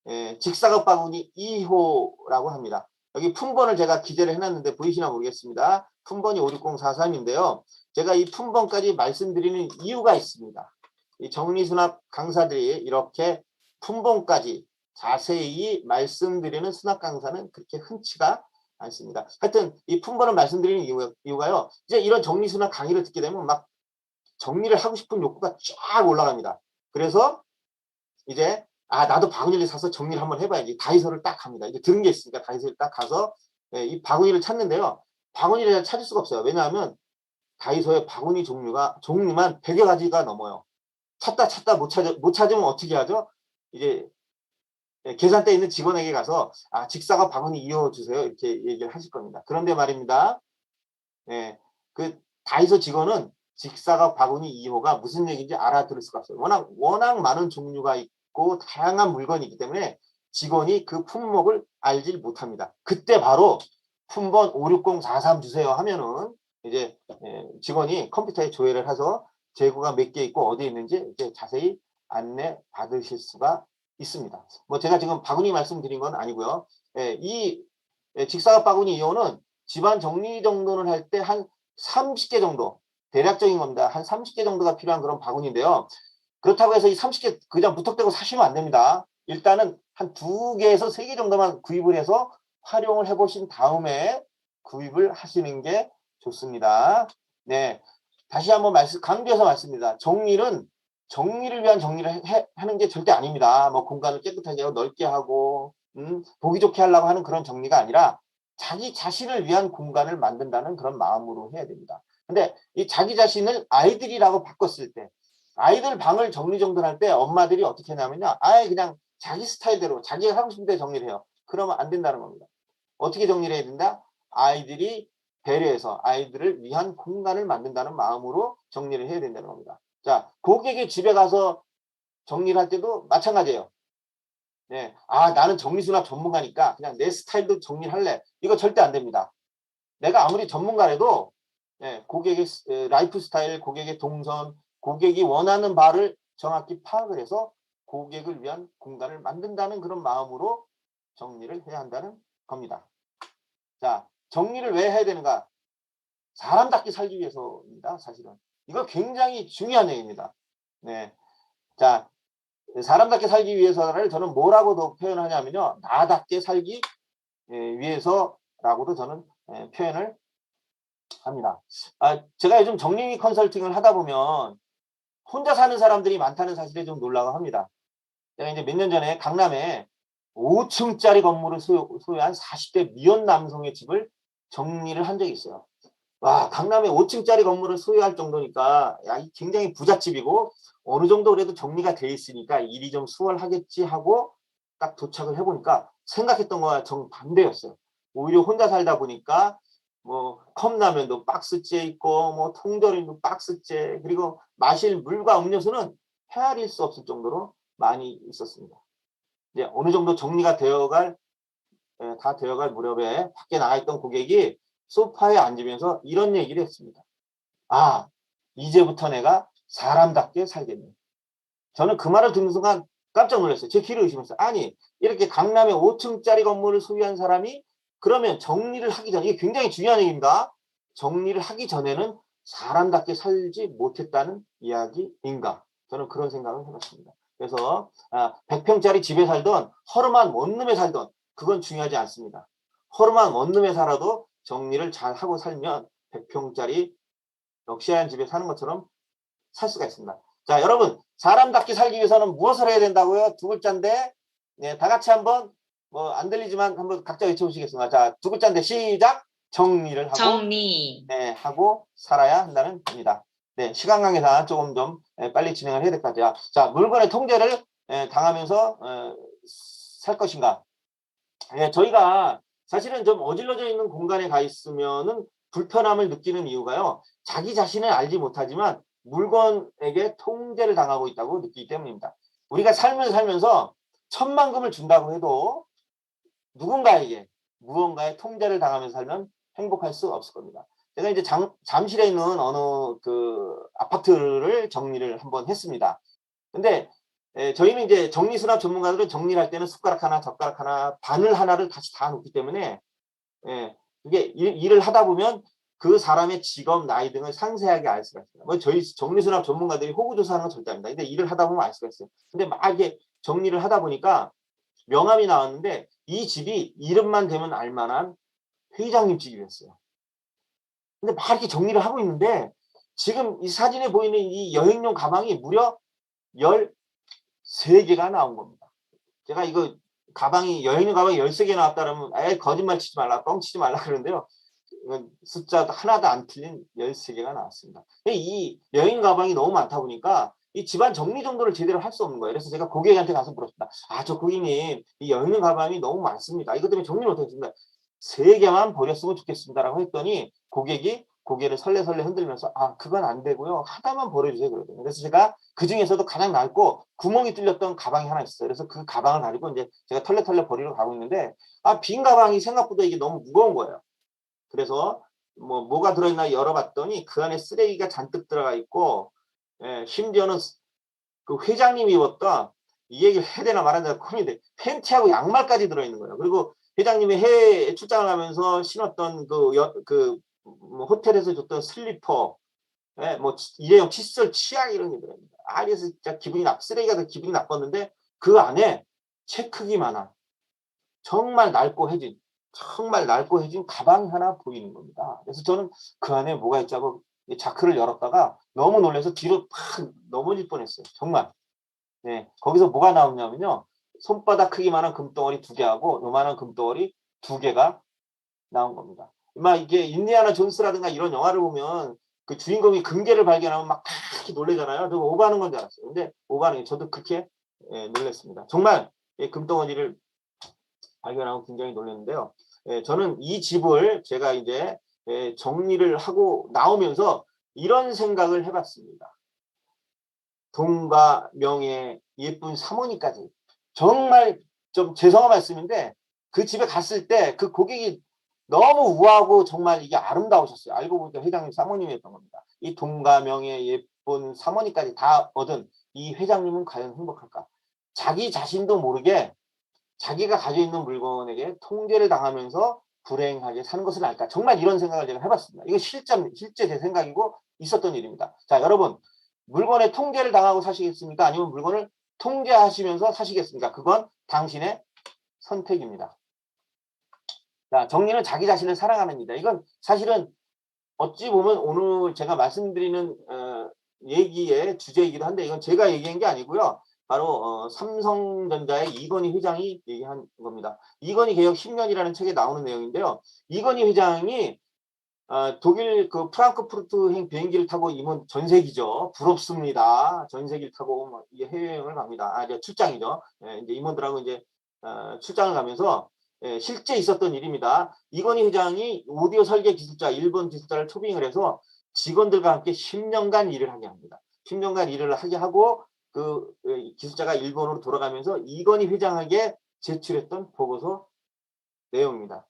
예, 직사각 바구니 2호라고 합니다. 여기 품번을 제가 기재를 해놨는데 보이시나 모르겠습니다. 품번이 56043인데요. 제가 이 품번까지 말씀드리는 이유가 있습니다. 이 정리수납 강사들이 이렇게 품번까지 자세히 말씀드리는 수납 강사는 그렇게 흔치가 않습니다. 하여튼 이 품번을 말씀드리는 이유가요. 이제 이런 정리수납 강의를 듣게 되면 막 정리를 하고 싶은 욕구가 쫙 올라갑니다. 그래서 이제 나도 바구니를 사서 정리를 한번 해봐야지. 다이소를 딱 갑니다. 이제 들은 게 있으니까 다이소를 딱 가서 이 바구니를 찾는데요. 바구니를 찾을 수가 없어요. 왜냐하면 다이소의 바구니 종류만 100여 가지가 넘어요. 찾다 못 찾으면 어떻게 하죠? 이제 계산대에 있는 직원에게 가서 직사각 바구니 2호 주세요. 이렇게 얘기를 하실 겁니다. 그런데 말입니다. 예, 그 다이소 직원은 직사각 바구니 2호가 무슨 얘기인지 알아들을 수가 없어요. 워낙 많은 종류가 있고 다양한 물건이 있기 때문에 직원이 그 품목을 알지 못합니다. 그때 바로 품번 56043 주세요 하면은 이제 직원이 컴퓨터에 조회를 해서 재고가 몇 개 있고 어디에 있는지 이제 자세히 안내 받으실 수가 있습니다. 뭐 제가 지금 바구니 말씀드린 건 아니고요. 이 직사각 바구니 2호는 집안 정리 정도는 할 때 한 30개 정도, 대략적인 겁니다. 한 30개 정도가 필요한 그런 바구니인데요. 그렇다고 해서 이 30개 그냥 무턱대고 사시면 안 됩니다. 일단은 한 2개에서 3개 정도만 구입을 해서 활용을 해보신 다음에 구입을 하시는 게 좋습니다. 네, 다시 한번 강조해서 말씀드립니다. 정리를 위한 정리를 하는 게 절대 아닙니다. 뭐 공간을 깨끗하게 하고 넓게 하고 보기 좋게 하려고 하는 그런 정리가 아니라 자기 자신을 위한 공간을 만든다는 그런 마음으로 해야 됩니다. 근데 이 자기 자신을 아이들이라고 바꿨을 때, 아이들 방을 정리정돈할 때 엄마들이 어떻게 하냐면요. 아예 그냥 자기 스타일대로 자기가 하고 싶은 데 정리를 해요. 그러면 안 된다는 겁니다. 어떻게 정리를 해야 된다? 아이들이 배려해서 아이들을 위한 공간을 만든다는 마음으로 정리를 해야 된다는 겁니다. 자, 고객이 집에 가서 정리를 할 때도 마찬가지예요. 네. 아, 나는 정리수납 전문가니까 그냥 내 스타일도 정리를 할래. 이거 절대 안 됩니다. 내가 아무리 전문가라도 고객의 라이프 스타일, 고객의 동선, 고객이 원하는 바를 정확히 파악을 해서 고객을 위한 공간을 만든다는 그런 마음으로 정리를 해야 한다는 겁니다. 자, 정리를 왜 해야 되는가? 사람답게 살기 위해서입니다, 사실은. 이거 굉장히 중요한 얘기입니다. 네. 자, 사람답게 살기 위해서를 저는 뭐라고 더 표현하냐면요. 나답게 살기 위해서라고도 저는 표현을 합니다. 아, 제가 요즘 정리 컨설팅을 하다 보면 혼자 사는 사람들이 많다는 사실에 좀 놀라고 합니다. 제가 이제 몇 년 전에 강남에 5층짜리 건물을 소유한 40대 미혼 남성의 집을 정리를 한 적이 있어요. 와, 강남에 5층짜리 건물을 소유할 정도니까 야, 굉장히 부잣집이고 어느 정도 그래도 정리가 돼 있으니까 일이 좀 수월하겠지 하고 딱 도착을 해보니까 생각했던 거와 정반대였어요. 오히려 혼자 살다 보니까 뭐 컵라면도 박스째 있고 뭐 통조림도 박스째, 그리고 마실 물과 음료수는 헤아릴 수 없을 정도로 많이 있었습니다. 이제 어느 정도 정리가 다 되어갈 무렵에 밖에 나가 있던 고객이 소파에 앉으면서 이런 얘기를 했습니다. 아, 이제부터 내가 사람답게 살겠네. 저는 그 말을 듣는 순간 깜짝 놀랐어요. 제 귀를 의심했어요. 아니, 이렇게 강남에 5층짜리 건물을 소유한 사람이 그러면 정리를 하기 전에, 이게 굉장히 중요한 얘기입니다. 정리를 하기 전에는 사람답게 살지 못했다는 이야기인가? 저는 그런 생각을 해봤습니다. 그래서 100평짜리 집에 살던 허름한 원룸에 살던 그건 중요하지 않습니다. 허름한 원룸에 살아도 정리를 잘 하고 살면 100평짜리 럭셔리한 집에 사는 것처럼 살 수가 있습니다. 자, 여러분, 사람답게 살기 위해서는 무엇을 해야 된다고요? 두 글자인데, 네, 다 같이 한번, 뭐, 안 들리지만 한번 각자 외쳐보시겠습니다. 자, 두 글자인데, 시작! 정리를 하고, 정리. 네, 하고 살아야 한다는 겁니다. 네, 시간 관계상 조금 좀 빨리 진행을 해야 될 것 같아요. 자, 물건의 통제를 당하면서 살 것인가? 저희가 사실은 좀 어질러져 있는 공간에 가 있으면은 불편함을 느끼는 이유가요. 자기 자신을 알지 못하지만 물건에게 통제를 당하고 있다고 느끼기 때문입니다. 우리가 삶을 살면서 천만금을 준다고 해도 누군가에게 무언가의 통제를 당하면서 살면 행복할 수 없을 겁니다. 제가 이제 잠실에 있는 어느 그 아파트를 정리를 한번 했습니다. 근데 저희는 이제 정리수납 전문가들은 정리를 할 때는 숟가락 하나, 젓가락 하나, 바늘 하나를 같이 다 놓기 때문에 그게 일을 하다 보면 그 사람의 직업, 나이 등을 상세하게 알 수가 있어요. 뭐 저희 정리수납 전문가들이 호구조사하는 건 절대 아닙니다. 근데 일을 하다 보면 알 수가 있어요. 근데 막 이게 정리를 하다 보니까 명함이 나왔는데 이 집이 이름만 대면 알만한 회장님 집이었어요. 근데 막 이렇게 정리를 하고 있는데 지금 이 사진에 보이는 이 여행용 가방이 무려 13개가 나온 겁니다. 제가 이거 여행용 가방이 13개 나왔다 그러면 거짓말 치지 말라, 뻥치지 말라 그러는데요. 숫자 하나도 안 틀린 13개가 나왔습니다. 이 여행 가방이 너무 많다 보니까 이 집안 정리 정도를 제대로 할 수 없는 거예요. 그래서 제가 고객한테 가서 물었습니다. 아, 저 고객님, 이 여행 가방이 너무 많습니다. 이것 때문에 정리를 못하겠습니다. 3개만 버렸으면 좋겠습니다라고 했더니 고객이 고개를 설레설레 흔들면서 아, 그건 안 되고요. 하나만 버려주세요. 그러더라고요. 그래서 제가 그 중에서도 가장 낡고 구멍이 뚫렸던 가방이 하나 있어요. 그래서 그 가방을 가지고 이제 제가 털레털레 버리러 가고 있는데 빈 가방이 생각보다 이게 너무 무거운 거예요. 그래서 뭐가 들어있나 열어봤더니 그 안에 쓰레기가 잔뜩 들어가 있고 심지어는 그 회장님이 입었던, 이 얘기를 해야 되나 말아야 되나 고민인데, 팬티하고 양말까지 들어있는 거예요. 그리고 회장님이 해외 출장을 가면서 신었던 뭐 호텔에서 줬던 슬리퍼, 뭐 일회용 칫솔, 치약 이런 게 들어있습니다. 그래서 진짜 쓰레기가 더 기분이 나빴는데 그 안에 체크기만 한 정말 낡고 해진 가방이 하나 보이는 겁니다. 그래서 저는 그 안에 뭐가 있자고 자크를 열었다가 너무 놀라서 뒤로 팍 넘어질 뻔했어요. 정말. 네, 거기서 뭐가 나오냐면요. 손바닥 크기만한 금덩어리 2개하고 요만한 금덩어리 2개가 나온 겁니다. 막 이게 인디아나 존스라든가 이런 영화를 보면 그 주인공이 금괴를 발견하면 막 이렇게 놀래잖아요. 저거 오버하는 건 줄 알았어요. 근데 오버하는 게 저도 그렇게 놀랐습니다. 정말 금덩어리를 발견하고 굉장히 놀랐는데요. 저는 이 집을 제가 이제 정리를 하고 나오면서 이런 생각을 해봤습니다. 돈과 명예, 예쁜 사모니까지. 정말 좀 죄송한 말씀인데 그 집에 갔을 때 그 고객이 너무 우아하고 정말 이게 아름다우셨어요. 알고 보니까 회장님 사모님이었던 겁니다. 이 돈과 명예, 예쁜 사모니까지 다 얻은 이 회장님은 과연 행복할까? 자기 자신도 모르게 자기가 가지고 있는 물건에게 통제를 당하면서 불행하게 사는 것은 아닐까. 정말 이런 생각을 제가 해봤습니다. 이거 실제 제 생각이고 있었던 일입니다. 자, 여러분, 물건에 통제를 당하고 사시겠습니까? 아니면 물건을 통제하시면서 사시겠습니까? 그건 당신의 선택입니다. 자, 정리는 자기 자신을 사랑하는 일이다. 이건 사실은 어찌 보면 오늘 제가 말씀드리는 얘기의 주제이기도 한데 이건 제가 얘기한 게 아니고요. 바로 삼성전자의 이건희 회장이 얘기한 겁니다. 이건희 개혁 10년이라는 책에 나오는 내용인데요. 이건희 회장이 독일 그 프랑크푸르트행 비행기를 타고 임원 전세기죠. 부럽습니다. 전세기를 타고 뭐 이게 해외여행을 갑니다. 이제 출장이죠. 이제 임원들하고 이제 출장을 가면서 실제 있었던 일입니다. 이건희 회장이 오디오 설계 기술자, 일본 기술자를 초빙을 해서 직원들과 함께 10년간 일을 하게 합니다. 10년간 일을 하게 하고 그 기술자가 일본으로 돌아가면서 이건희 회장에게 제출했던 보고서 내용입니다.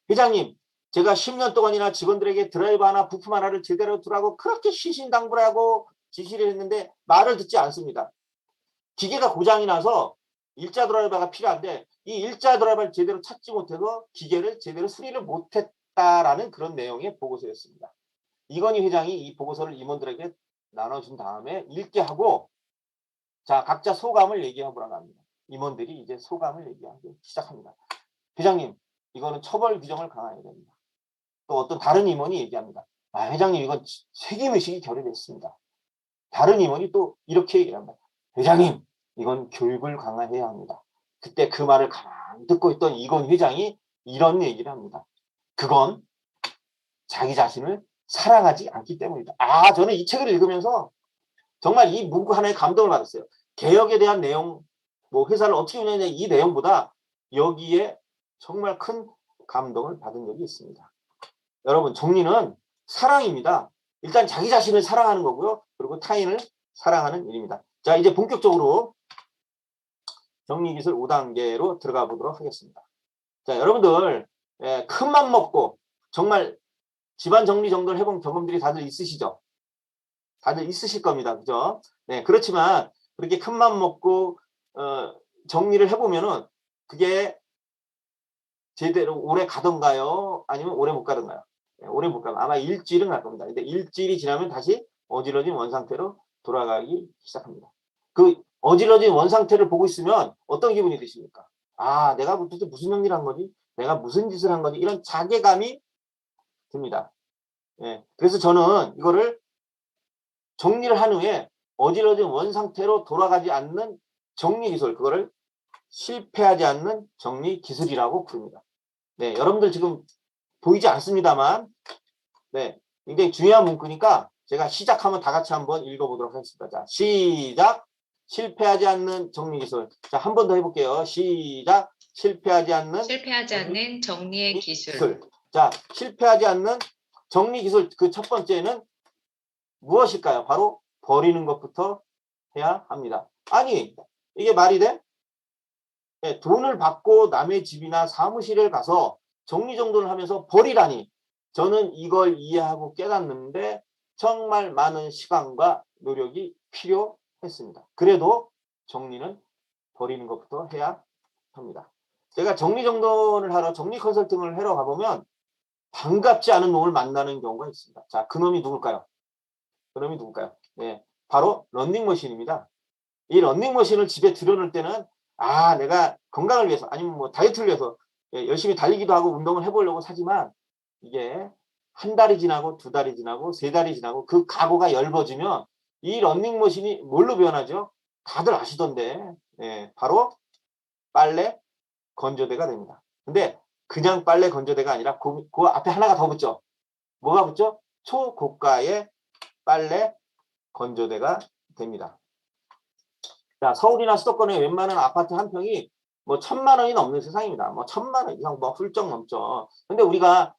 회장님, 제가 10년 동안이나 직원들에게 드라이버 하나, 부품 하나를 제대로 두라고 그렇게 신신당부를 하고 지시를 했는데 말을 듣지 않습니다. 기계가 고장이 나서 일자 드라이버가 필요한데 이 일자 드라이버를 제대로 찾지 못해서 기계를 제대로 수리를 못했다라는 그런 내용의 보고서였습니다. 이건희 회장이 이 보고서를 임원들에게 나눠준 다음에 읽게 하고 자 각자 소감을 얘기해보라고 합니다. 임원들이 이제 소감을 얘기하기 시작합니다. 회장님, 이거는 처벌 규정을 강화해야 됩니다. 또 어떤 다른 임원이 얘기합니다. 회장님, 이건 책임의식이 결여됐습니다. 다른 임원이 또 이렇게 얘기합니다. 회장님, 이건 교육을 강화해야 합니다. 그때 그 말을 가만히 듣고 있던 이건 회장이 이런 얘기를 합니다. 그건 자기 자신을 사랑하지 않기 때문이다. 저는 이 책을 읽으면서 정말 이 문구 하나에 감동을 받았어요. 개혁에 대한 내용, 뭐 회사를 어떻게 운영하냐 이 내용보다 여기에 정말 큰 감동을 받은 적이 있습니다. 여러분, 정리는 사랑입니다. 일단 자기 자신을 사랑하는 거고요. 그리고 타인을 사랑하는 일입니다. 자, 이제 본격적으로 정리기술 5단계로 들어가 보도록 하겠습니다. 자, 여러분들 큰 맘 먹고 정말 집안 정리 정돈을 해본 경험들이 다들 있으시죠? 다들 있으실 겁니다. 그죠? 네, 그렇지만 그렇게 큰 맘 먹고 정리를 해보면은 그게 제대로 오래 가던가요? 아니면 오래 못 가던가요? 오래 못 가면 아마 일주일은 갈 겁니다. 근데 일주일이 지나면 다시 어지러진 원상태로 돌아가기 시작합니다. 그 어지러진 원상태를 보고 있으면 어떤 기분이 드십니까? 내가 도대체 무슨 정리를 한 거지? 내가 무슨 짓을 한 거지? 이런 자괴감이 듭니다. 그래서 저는 이거를 정리를 한 후에 어지러진 원상태로 돌아가지 않는 정리기술, 그거를 실패하지 않는 정리기술이라고 부릅니다. 네, 여러분들 지금 보이지 않습니다만, 네, 굉장히 중요한 문구니까 제가 시작하면 다 같이 한번 읽어보도록 하겠습니다. 자, 시작. 실패하지 않는 정리기술. 자, 한 번 더 해볼게요. 시작. 실패하지 않는 정리의 기술. 기술. 자, 실패하지 않는 정리기술. 그 첫 번째는 무엇일까요? 바로 버리는 것부터 해야 합니다. 아니, 이게 말이 돼? 네, 돈을 받고 남의 집이나 사무실에 가서 정리정돈을 하면서 버리라니. 저는 이걸 이해하고 깨닫는데 정말 많은 시간과 노력이 필요했습니다. 그래도 정리는 버리는 것부터 해야 합니다. 제가 정리정돈을 하러 정리 컨설팅을 하러 가보면 반갑지 않은 놈을 만나는 경우가 있습니다. 자, 그놈이 누굴까요? 그놈이 누굴까요? 네, 바로 런닝머신입니다. 이 런닝머신을 집에 들여놓을 때는 내가 건강을 위해서 아니면 뭐 다이어트를 위해서 열심히 달리기도 하고 운동을 해보려고 사지만 이게 한 달이 지나고 두 달이 지나고 세 달이 지나고 그 각오가 엷어지면 이 런닝머신이 뭘로 변하죠? 다들 아시던데 바로 빨래 건조대가 됩니다. 근데 그냥 빨래 건조대가 아니라 그 앞에 하나가 더 붙죠. 뭐가 붙죠? 초고가의 빨래 건조대가 됩니다. 자, 서울이나 수도권의 웬만한 아파트 한 평이 뭐 1,000만 원이 넘는 세상입니다. 뭐 1,000만 원 이상 뭐 훌쩍 넘죠. 근데 우리가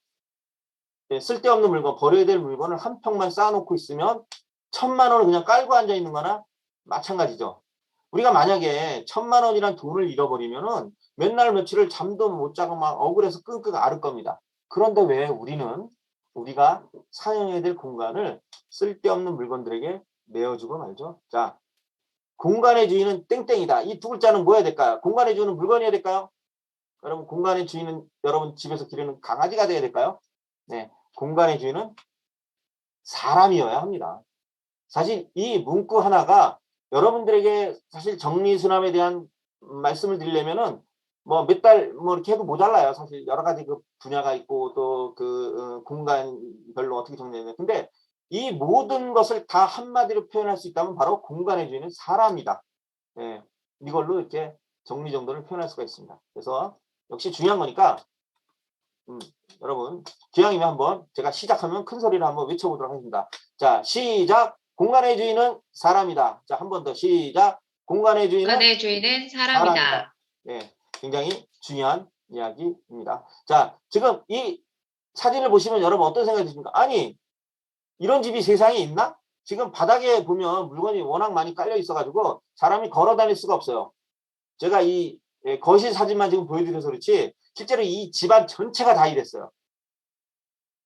쓸데없는 물건, 버려야 될 물건을 한 평만 쌓아놓고 있으면 1,000만 원을 그냥 깔고 앉아 있는 거나 마찬가지죠. 우리가 만약에 1,000만 원이란 돈을 잃어버리면은 맨날 며칠을 잠도 못 자고 막 억울해서 끙끙 앓을 겁니다. 그런데 왜 우리가 사용해야 될 공간을 쓸데없는 물건들에게 내어주고 말죠. 자, 공간의 주인은 땡땡이다. 이 두 글자는 뭐 해야 될까요? 공간의 주인은 물건이어야 될까요? 여러분, 공간의 주인은 여러분 집에서 기르는 강아지가 돼야 될까요? 네, 공간의 주인은 사람이어야 합니다. 사실 이 문구 하나가 여러분들에게 사실 정리수납에 대한 말씀을 드리려면은 뭐 몇 달 뭐 이렇게 해도 모자라요. 사실 여러 가지 그 분야가 있고 또 그 공간별로 어떻게 정리해야 근데 이 모든 것을 다 한마디로 표현할 수 있다면 바로 공간의 주인은 사람이다. 예, 이걸로 이렇게 정리정돈을 표현할 수가 있습니다. 그래서 역시 중요한 거니까 여러분 기왕이면 한번 제가 시작하면 큰 소리로 한번 외쳐보도록 하겠습니다. 자, 시작. 공간의 주인은 사람이다. 자, 한 번 더 시작. 공간의 주인은 공간의 주인은 사람이다. 사람이다. 네, 굉장히 중요한 이야기입니다. 자, 지금 이 사진을 보시면 여러분 어떤 생각이 드십니까? 아니, 이런 집이 세상에 있나? 지금 바닥에 보면 물건이 워낙 많이 깔려 있어가지고 사람이 걸어 다닐 수가 없어요. 제가 이 거실 사진만 지금 보여드려서 그렇지 실제로 이 집안 전체가 다 이랬어요.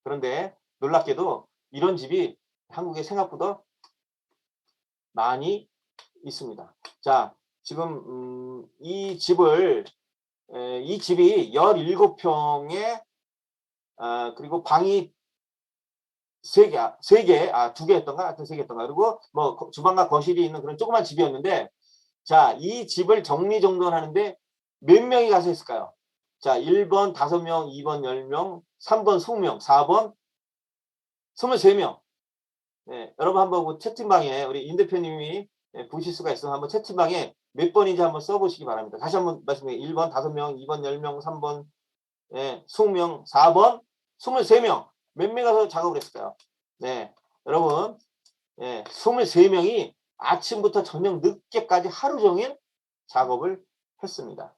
그런데 놀랍게도 이런 집이 한국에 생각보다 많이 있습니다. 자, 지금 이 집이 17평에 그리고 방이 3개, 2개였던가? 하여튼 3개였던가? 그리고 뭐 주방과 거실이 있는 그런 조그만 집이었는데 자, 이 집을 정리정돈하는데 몇 명이 가서 했을까요? 자, 1번 5명, 2번 10명, 3번 20명, 4번 23명. 네, 여러분 한번 그 채팅방에 우리 임 대표님이 보실 수가 있으면 한번 채팅방에 몇 번인지 한번 써보시기 바랍니다. 다시 한번 말씀드릴게요. 1번 5명, 2번 10명, 3번 20명, 4번 23명. 몇 명 가서 작업을 했을까요? 네, 여러분 23명이 아침부터 저녁 늦게까지 하루 종일 작업을 했습니다.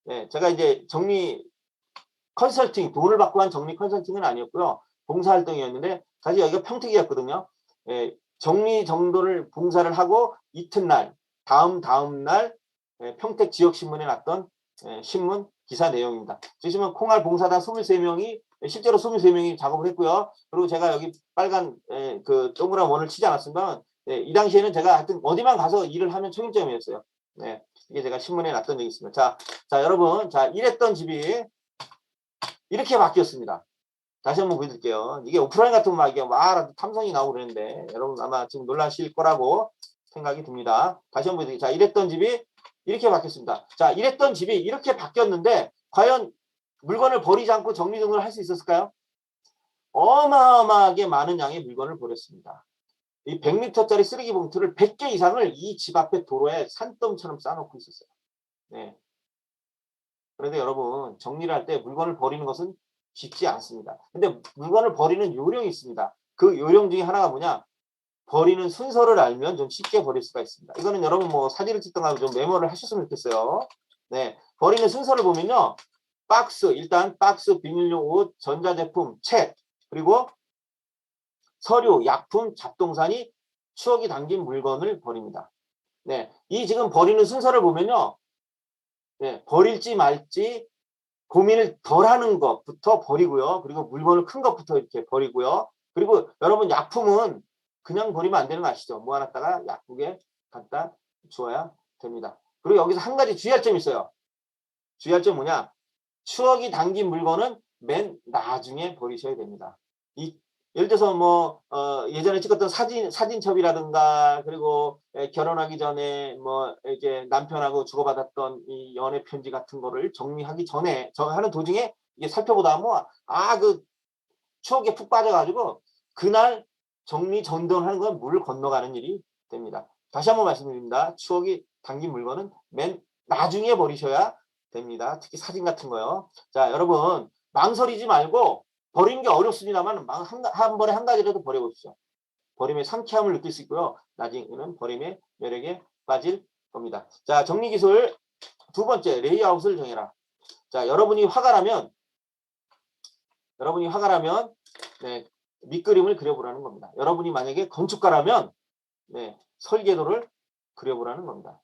네, 제가 이제 정리 컨설팅, 돈을 받고 한 정리 컨설팅은 아니었고요. 봉사활동이었는데 사실 여기가 평택이었거든요. 정리 정돈을 봉사를 하고 이튿날 다음 날 평택 지역신문에 났던 신문 기사 내용입니다. 보시면 콩알 봉사단 23명이 실제로 23명이 작업을 했고요. 그리고 제가 여기 빨간 그 동그란 원을 치지 않았습니다. 이 당시에는 제가 하여튼 어디만 가서 일을 하면 책임점이었어요. 네, 이게 제가 신문에 났던 적이 있습니다. 자, 여러분, 자, 이랬던 집이 이렇게 바뀌었습니다. 다시 한번 보여드릴게요. 이게 오프라인 같은 막 이게 탐성이 나오고 그러는데 여러분 아마 지금 놀라실 거라고 생각이 듭니다. 다시 한번 보여드릴게요. 자, 이랬던 집이 이렇게 바뀌었습니다. 자, 이랬던 집이 이렇게 바뀌었는데 과연 물건을 버리지 않고 정리정돈을 할 수 있었을까요? 어마어마하게 많은 양의 물건을 버렸습니다. 이 100리터짜리 쓰레기 봉투를 100개 이상을 이 집 앞에 도로에 산더미처럼 쌓아놓고 있었어요. 네. 그런데 여러분 정리를 할 때 물건을 버리는 것은 쉽지 않습니다. 근데 물건을 버리는 요령이 있습니다. 그 요령 중에 하나가 뭐냐? 버리는 순서를 알면 좀 쉽게 버릴 수가 있습니다. 이거는 여러분 뭐 사진을 찍던가 좀 메모를 하셨으면 좋겠어요. 네, 버리는 순서를 보면요. 일단 박스, 비닐용 옷, 전자제품, 책, 그리고 서류, 약품, 잡동사니, 추억이 담긴 물건을 버립니다. 네, 이 지금 버리는 순서를 보면요. 네, 버릴지 말지 고민을 덜 하는 것부터 버리고요. 그리고 물건을 큰 것부터 이렇게 버리고요. 그리고 여러분 약품은 그냥 버리면 안 되는 거 아시죠? 모아놨다가 약국에 갖다 주어야 됩니다. 그리고 여기서 한 가지 주의할 점이 있어요. 주의할 점 뭐냐? 추억이 담긴 물건은 맨 나중에 버리셔야 됩니다. 예를 들어서 뭐 예전에 찍었던 사진첩이라든가 그리고 결혼하기 전에 뭐 이렇게 남편하고 주고받았던 이 연애 편지 같은 거를 정리하기 전에 하는 도중에 이게 살펴보다 뭐 그 추억에 푹 빠져가지고 그날 정리 전돈하는 건 물 건너가는 일이 됩니다. 다시 한번 말씀드립니다. 추억이 담긴 물건은 맨 나중에 버리셔야 됩니다. 특히 사진 같은 거요. 자, 여러분 망설이지 말고 버리는 게 어렵습니다만 한 번에 한 가지라도 버려보십시오. 버림의 상쾌함을 느낄 수 있고요. 나중에는 버림의 매력에 빠질 겁니다. 자, 정리기술 두 번째, 레이아웃을 정해라. 자, 여러분이 화가 나면 네, 밑그림을 그려보라는 겁니다. 여러분이 만약에 건축가라면 네, 설계도를 그려보라는 겁니다.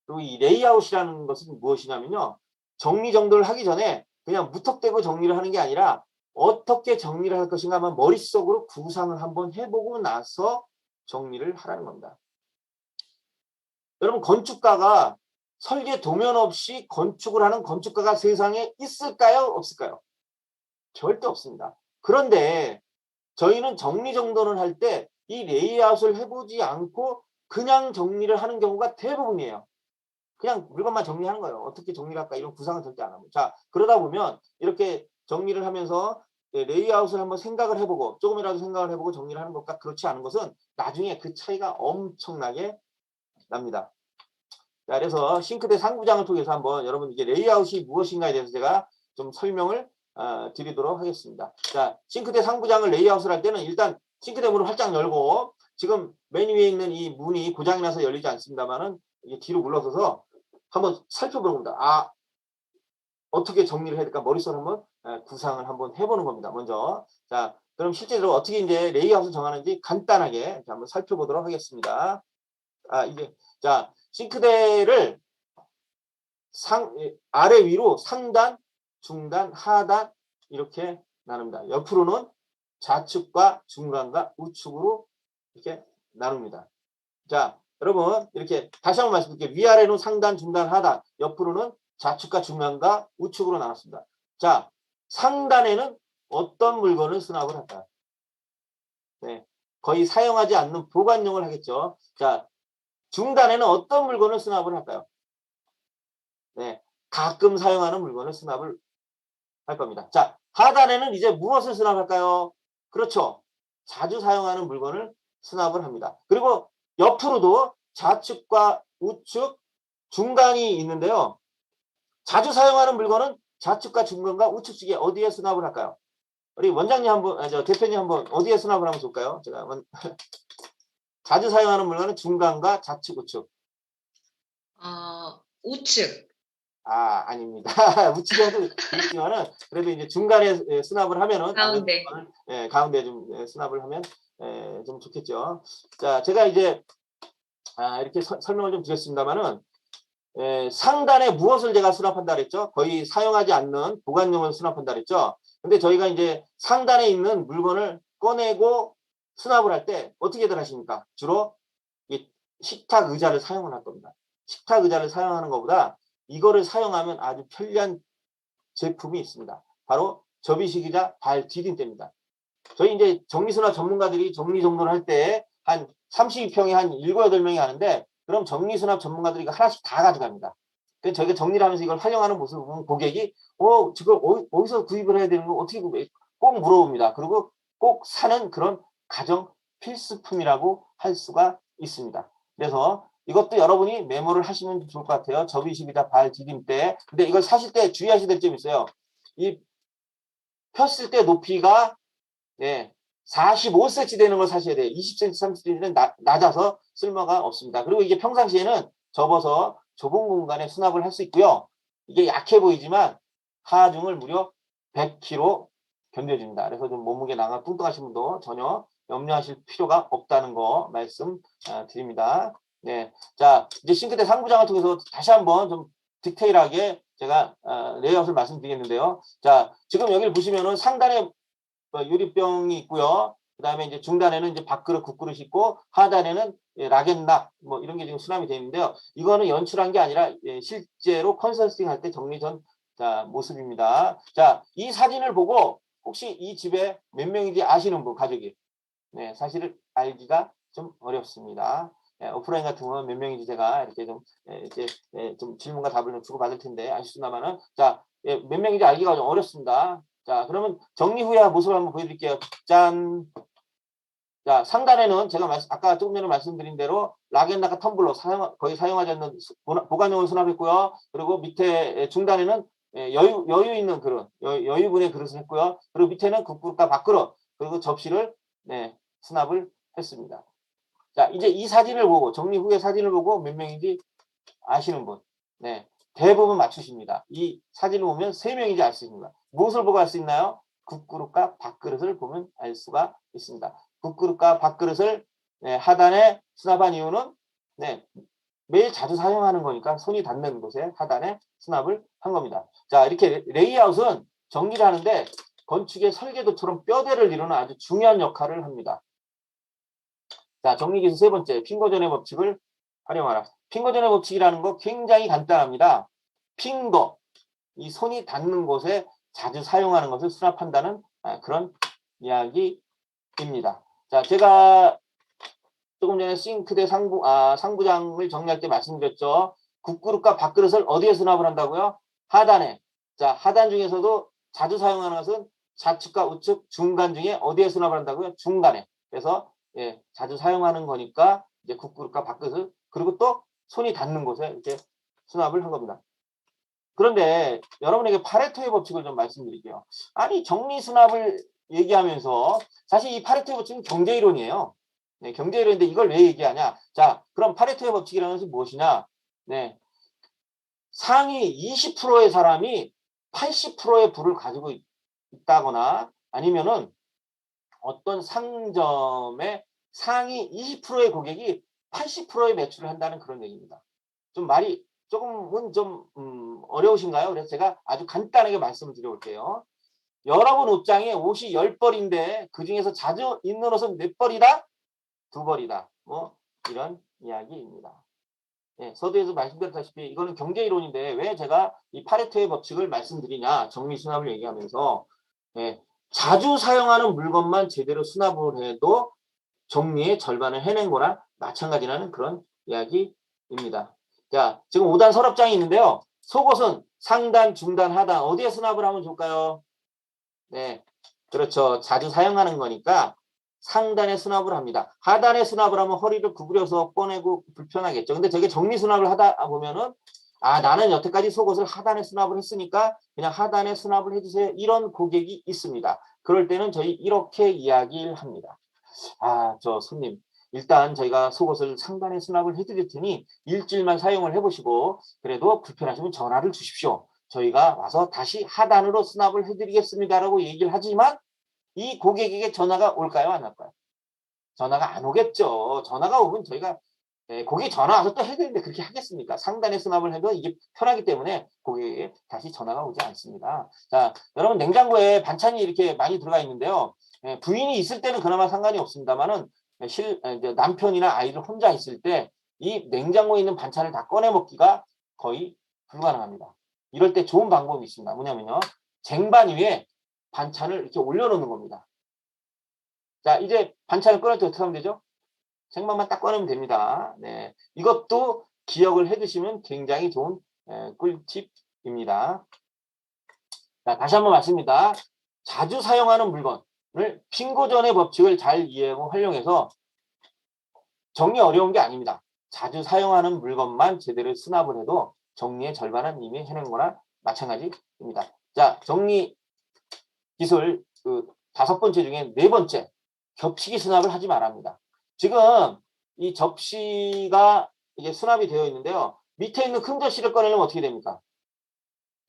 그리고 이 레이아웃이라는 것은 무엇이냐면요. 정리정돈을 하기 전에 그냥 무턱대고 정리를 하는 게 아니라 어떻게 정리를 할 것인가 하면 머릿속으로 구상을 한번 해보고 나서 정리를 하라는 겁니다. 여러분 건축가가 설계 도면 없이 건축을 하는 건축가가 세상에 있을까요? 없을까요? 절대 없습니다. 그런데 저희는 정리정돈을 할 때 이 레이아웃을 해보지 않고 그냥 정리를 하는 경우가 대부분이에요. 그냥 물건만 정리하는 거예요. 어떻게 정리를 할까 이런 구상은 절대 안 합니다. 자, 그러다 보면 이렇게 정리를 하면서 레이아웃을 한번 생각을 해보고 조금이라도 생각을 해보고 정리를 하는 것과 그렇지 않은 것은 나중에 그 차이가 엄청나게 납니다. 자, 그래서 싱크대 상부장을 통해서 한번 여러분 이게 레이아웃이 무엇인가에 대해서 제가 좀 설명을 드리도록 하겠습니다. 자, 싱크대 상부장을 레이아웃을 할 때는 일단 싱크대 문을 활짝 열고 지금 맨 위에 있는 이 문이 고장이 나서 열리지 않습니다만은 이게 뒤로 물러서서 한번 살펴보는 겁니다. 아, 어떻게 정리를 해야 될까? 머릿속으로 한번 구상을 한번 해보는 겁니다. 먼저. 자, 그럼 실제로 어떻게 이제 레이아웃을 정하는지 간단하게 한번 살펴보도록 하겠습니다. 자, 싱크대를 아래 위로 상단, 중단, 하단 이렇게 나눕니다. 옆으로는 좌측과 중간과 우측으로 이렇게 나눕니다. 자, 여러분 이렇게 다시 한번 말씀드릴게요. 위아래는 상단, 중단, 하단, 옆으로는 좌측과 중간과 우측으로 나눴습니다. 자, 상단에는 어떤 물건을 수납을 할까요? 네, 거의 사용하지 않는 보관용을 하겠죠. 자, 중단에는 어떤 물건을 수납을 할까요? 네, 가끔 사용하는 물건을 수납을 할 겁니다. 자, 하단에는 이제 무엇을 수납할까요? 그렇죠. 자주 사용하는 물건을 수납을 합니다. 그리고 옆으로도 좌측과 우측, 중간이 있는데요. 자주 사용하는 물건은 좌측과 중간과 우측 쪽에 어디에 수납을 할까요? 우리 원장님 한번, 대표님 한번 어디에 수납을 하면 좋을까요? 제가 자주 사용하는 물건은 중간과 좌측, 우측. 우측. 아닙니다. 우측에도 있지만은 그래도 이제 중간에 수납을 하면은 아무래도 가운데. 가운데 좀 수납을 하면 좀 좋겠죠. 자, 제가 이제 이렇게 설명을 좀 드렸습니다만은 상단에 무엇을 제가 수납한다 그랬죠? 거의 사용하지 않는 보관용을 수납한다 그랬죠? 근데 저희가 이제 상단에 있는 물건을 꺼내고 수납을 할 때 어떻게들 하십니까? 주로 이 식탁 의자를 사용을 할 겁니다. 식탁 의자를 사용하는 것보다 이거를 사용하면 아주 편리한 제품이 있습니다. 바로 접이식이자 발 디딤대입니다. 저희 이제 정리수납 전문가들이 정리정돈을 할 때 한 32평에 한 7, 8명이 하는데 그럼 정리수납 전문가들이 이거 하나씩 다 가져갑니다. 그래서 저희가 정리를 하면서 이걸 활용하는 모습을 보면 고객이 지금 어디서 구입을 해야 되는 거 어떻게 구입해? 꼭 물어봅니다. 그리고 꼭 사는 그런 가정 필수품이라고 할 수가 있습니다. 그래서 이것도 여러분이 메모를 하시면 좋을 것 같아요. 접이식이자 발 디딤대. 근데 이걸 사실 때 주의하셔야 될 점이 있어요. 이 폈을 때 높이가 45cm 되는 걸 사셔야 돼요. 20cm, 30cm는 낮아서 쓸모가 없습니다. 그리고 이게 평상시에는 접어서 좁은 공간에 수납을 할 수 있고요. 이게 약해 보이지만 하중을 무려 100kg 견뎌줍니다. 그래서 좀 몸무게 나가 뚱뚱하신 분도 전혀 염려하실 필요가 없다는 거 말씀드립니다. 네, 자 이제 싱크대 상부장을 통해서 다시 한번 좀 디테일하게 제가 레이아웃을 말씀드리겠는데요. 자 지금 여기를 보시면은 상단에 유리병이 있고요. 그 다음에 이제 중단에는 이제 밥그릇, 국그릇이 있고 하단에는 락앤락 뭐 이런 게 지금 수납이 되어 있는데요. 이거는 연출한 게 아니라 실제로 컨설팅 할 때 정리전 모습입니다. 자, 이 사진을 보고 혹시 이 집에 몇 명인지 아시는 분 가족이 사실을 알기가 좀 어렵습니다. 오프라인 같은 경우는 몇 명인지 제가 이렇게 좀 좀 질문과 답을 좀 주고받을 텐데 아쉽습니다만은 몇 명인지 알기가 좀 어렵습니다. 자, 그러면 정리 후에 모습을 한번 보여드릴게요. 짠. 자, 상단에는 제가 아까 조금 전에 말씀드린 대로 락앤락과 텀블러 거의 사용하지 않는 보관용을 수납했고요. 그리고 밑에 중단에는 여유 있는 그릇, 여유분의 그릇을 했고요. 그리고 밑에는 국그릇과 밥그릇, 그리고 접시를 수납을 했습니다. 자, 이제 이 사진을 보고 정리 후에 사진을 보고 몇 명인지 아시는 분, 대부분 맞추십니다. 이 사진을 보면 3명인지 알 수 있습니다. 무엇을 보고 알 수 있나요? 국그릇과 밥그릇을 보면 알 수가 있습니다. 국그릇과 밥그릇을 하단에 수납한 이유는 매일 자주 사용하는 거니까 손이 닿는 곳에 하단에 수납을 한 겁니다. 자, 이렇게 레이아웃은 정리를 하는데 건축의 설계도처럼 뼈대를 이루는 아주 중요한 역할을 합니다. 자, 정리기술 세 번째, 핑거전의 법칙을 활용하라. 핑거전의 법칙이라는 거 굉장히 간단합니다. 핑거, 이 손이 닿는 곳에 자주 사용하는 것을 수납한다는 그런 이야기입니다. 자, 제가 조금 전에 싱크대 상부장을 정리할 때 말씀드렸죠. 국그릇과 밥그릇을 어디에 수납을 한다고요? 하단에. 자, 하단 중에서도 자주 사용하는 것은 좌측과 우측, 중간 중에 어디에 수납을 한다고요? 중간에. 그래서 자주 사용하는 거니까 이제 국그릇과 밥그릇을, 그리고 또 손이 닿는 곳에 이렇게 수납을 한 겁니다. 그런데 여러분에게 파레토의 법칙을 좀 말씀드릴게요. 아니, 정리 수납을 얘기하면서 사실 이 파레토의 법칙은 경제이론이에요. 경제이론인데 이걸 왜 얘기하냐? 자, 그럼 파레토의 법칙이라는 것이 무엇이냐? 상위 20%의 사람이 80%의 부를 가지고 있다거나 아니면은 어떤 상점의 상위 20%의 고객이 80%의 매출을 한다는 그런 얘기입니다. 좀 말이 조금은 좀 어려우신가요? 그래서 제가 아주 간단하게 말씀을 드려볼게요. 여러분 옷장에 옷이 10벌인데 그중에서 자주 입는 옷은 몇 벌이다? 2벌이다. 뭐 이런 이야기입니다. 서두에서 말씀드렸다시피 이거는 경제이론인데 왜 제가 이 파레토의 법칙을 말씀드리냐, 정리수납을 얘기하면서 자주 사용하는 물건만 제대로 수납을 해도 정리의 절반을 해낸 거나 마찬가지라는 그런 이야기입니다. 자, 지금 5단 서랍장이 있는데요. 속옷은 상단, 중단, 하단 어디에 수납을 하면 좋을까요? 그렇죠. 자주 사용하는 거니까 상단에 수납을 합니다. 하단에 수납을 하면 허리를 구부려서 꺼내고 불편하겠죠. 근데 저게 정리 수납을 하다 보면은 나는 여태까지 속옷을 하단에 수납을 했으니까 그냥 하단에 수납을 해주세요. 이런 고객이 있습니다. 그럴 때는 저희 이렇게 이야기를 합니다. 저 손님, 일단 저희가 속옷을 상단에 수납을 해드릴 테니 일주일만 사용을 해보시고 그래도 불편하시면 전화를 주십시오. 저희가 와서 다시 하단으로 수납을 해드리겠습니다라고 얘기를 하지만 이 고객에게 전화가 올까요? 안 올까요? 전화가 안 오겠죠. 전화가 오면 저희가 고객이 전화 와서 또 해드리는데 그렇게 하겠습니까? 상단에 수납을 해도 이게 편하기 때문에 고객에게 다시 전화가 오지 않습니다. 자, 여러분 냉장고에 반찬이 이렇게 많이 들어가 있는데요. 부인이 있을 때는 그나마 상관이 없습니다만은 남편이나 아이들 혼자 있을 때 이 냉장고에 있는 반찬을 다 꺼내 먹기가 거의 불가능합니다. 이럴 때 좋은 방법이 있습니다. 뭐냐면요. 쟁반 위에 반찬을 이렇게 올려놓는 겁니다. 자, 이제 반찬을 꺼낼 때 어떻게 하면 되죠? 생방만 딱 꺼내면 됩니다. 이것도 기억을 해두시면 굉장히 좋은 꿀팁입니다. 자, 다시 한번 말씀입니다. 자주 사용하는 물건을 핑거전의 법칙을 잘 이해하고 활용해서 정리 어려운 게 아닙니다. 자주 사용하는 물건만 제대로 수납을 해도 정리의 절반은 이미 해낸 거나 마찬가지입니다. 자, 정리 기술 5번째 중에 4번째, 겹치기 수납을 하지 말합니다. 지금 이 접시가 이게 수납이 되어 있는데요. 밑에 있는 큰 접시를 꺼내려면 어떻게 됩니까?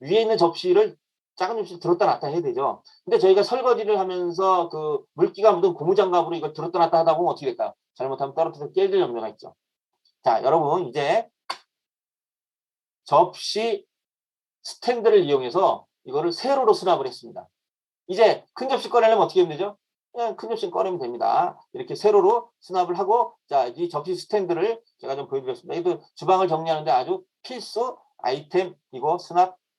위에 있는 접시를 작은 접시를 들었다 놨다 해야 되죠. 근데 저희가 설거지를 하면서 그 물기가 묻은 고무장갑으로 이걸 들었다 놨다 하다 보면 어떻게 될까요? 잘못하면 떨어져서 깨질 염려가 있죠. 자, 여러분 이제 접시 스탠드를 이용해서 이거를 세로로 수납을 했습니다. 이제 큰 접시 꺼내려면 어떻게 하면 되죠? 그냥 큰 접시 꺼내면 됩니다. 이렇게 세로로 수납을 하고, 자, 이 접시 스탠드를 제가 좀 보여드렸습니다. 이거 주방을 정리하는데 아주 필수 아이템이고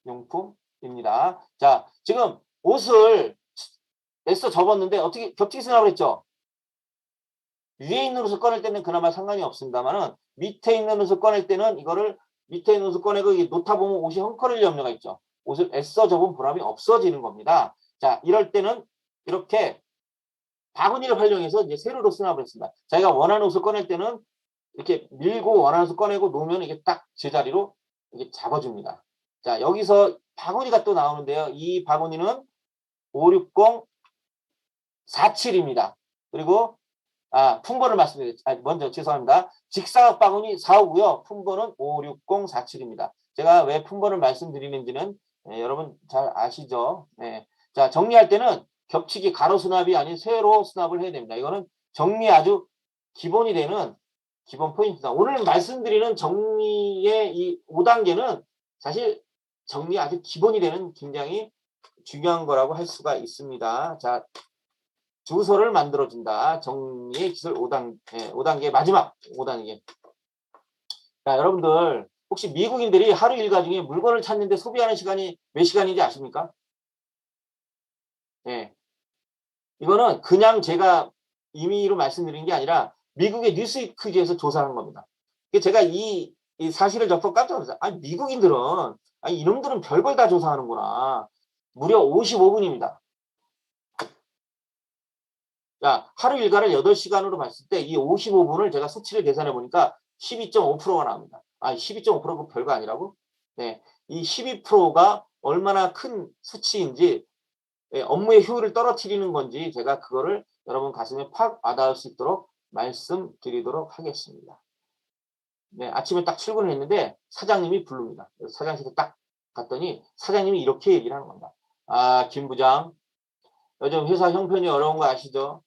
수납용품입니다. 자, 지금 옷을 애써 접었는데 어떻게 겹치기 수납을 했죠? 위에 있는 옷을 꺼낼 때는 그나마 상관이 없습니다만은 밑에 있는 옷을 꺼낼 때는 이거를 밑에 있는 옷을 꺼내고 놓다 보면 옷이 헝클어질 염려가 있죠. 옷을 애써 접은 보람이 없어지는 겁니다. 자, 이럴 때는 이렇게 바구니를 활용해서 이제 세로로 수납을 했습니다. 자기가 원하는 옷을 꺼낼 때는 이렇게 밀고 원하는 옷을 꺼내고 놓으면 이게 딱 제자리로 이게 잡아줍니다. 자, 여기서 바구니가 또 나오는데요. 이 바구니는 56047입니다. 그리고 품번을 말씀드릴게요. 먼저 죄송합니다. 직사각 바구니 4호고요. 품번은 56047입니다. 제가 왜 품번을 말씀드리는지는 여러분 잘 아시죠? 네. 자, 정리할 때는 겹치기 가로 수납이 아닌 세로 수납을 해야 됩니다. 이거는 정리 아주 기본이 되는 기본 포인트다. 오늘 말씀드리는 정리의 이 5단계는 사실 정리 아주 기본이 되는 굉장히 중요한 거라고 할 수가 있습니다. 자, 주소를 만들어준다. 정리의 기술 5단계 마지막 5단계. 자, 여러분들 혹시 미국인들이 하루 일과 중에 물건을 찾는데 소비하는 시간이 몇 시간인지 아십니까? 네. 이거는 그냥 제가 임의로 말씀드린 게 아니라 미국의 뉴스위크지에서 조사한 겁니다. 제가 이 사실을 접하고 깜짝 놀랐어요. 아니, 미국인들은, 아니, 이놈들은 별걸 다 조사하는구나. 무려 55분입니다. 자, 하루 일과를 8시간으로 봤을 때 이 55분을 제가 수치를 계산해 보니까 12.5%가 나옵니다. 12.5%가 별거 아니라고? 네. 이 12%가 얼마나 큰 수치인지, 업무의 효율을 떨어뜨리는 건지 제가 그거를 여러분 가슴에 팍 와닿을 수 있도록 말씀드리도록 하겠습니다. 네, 아침에 딱 출근을 했는데 사장님이 부릅니다. 그래서 사장실에 딱 갔더니 사장님이 이렇게 얘기를 하는 겁니다. 김 부장, 요즘 회사 형편이 어려운 거 아시죠?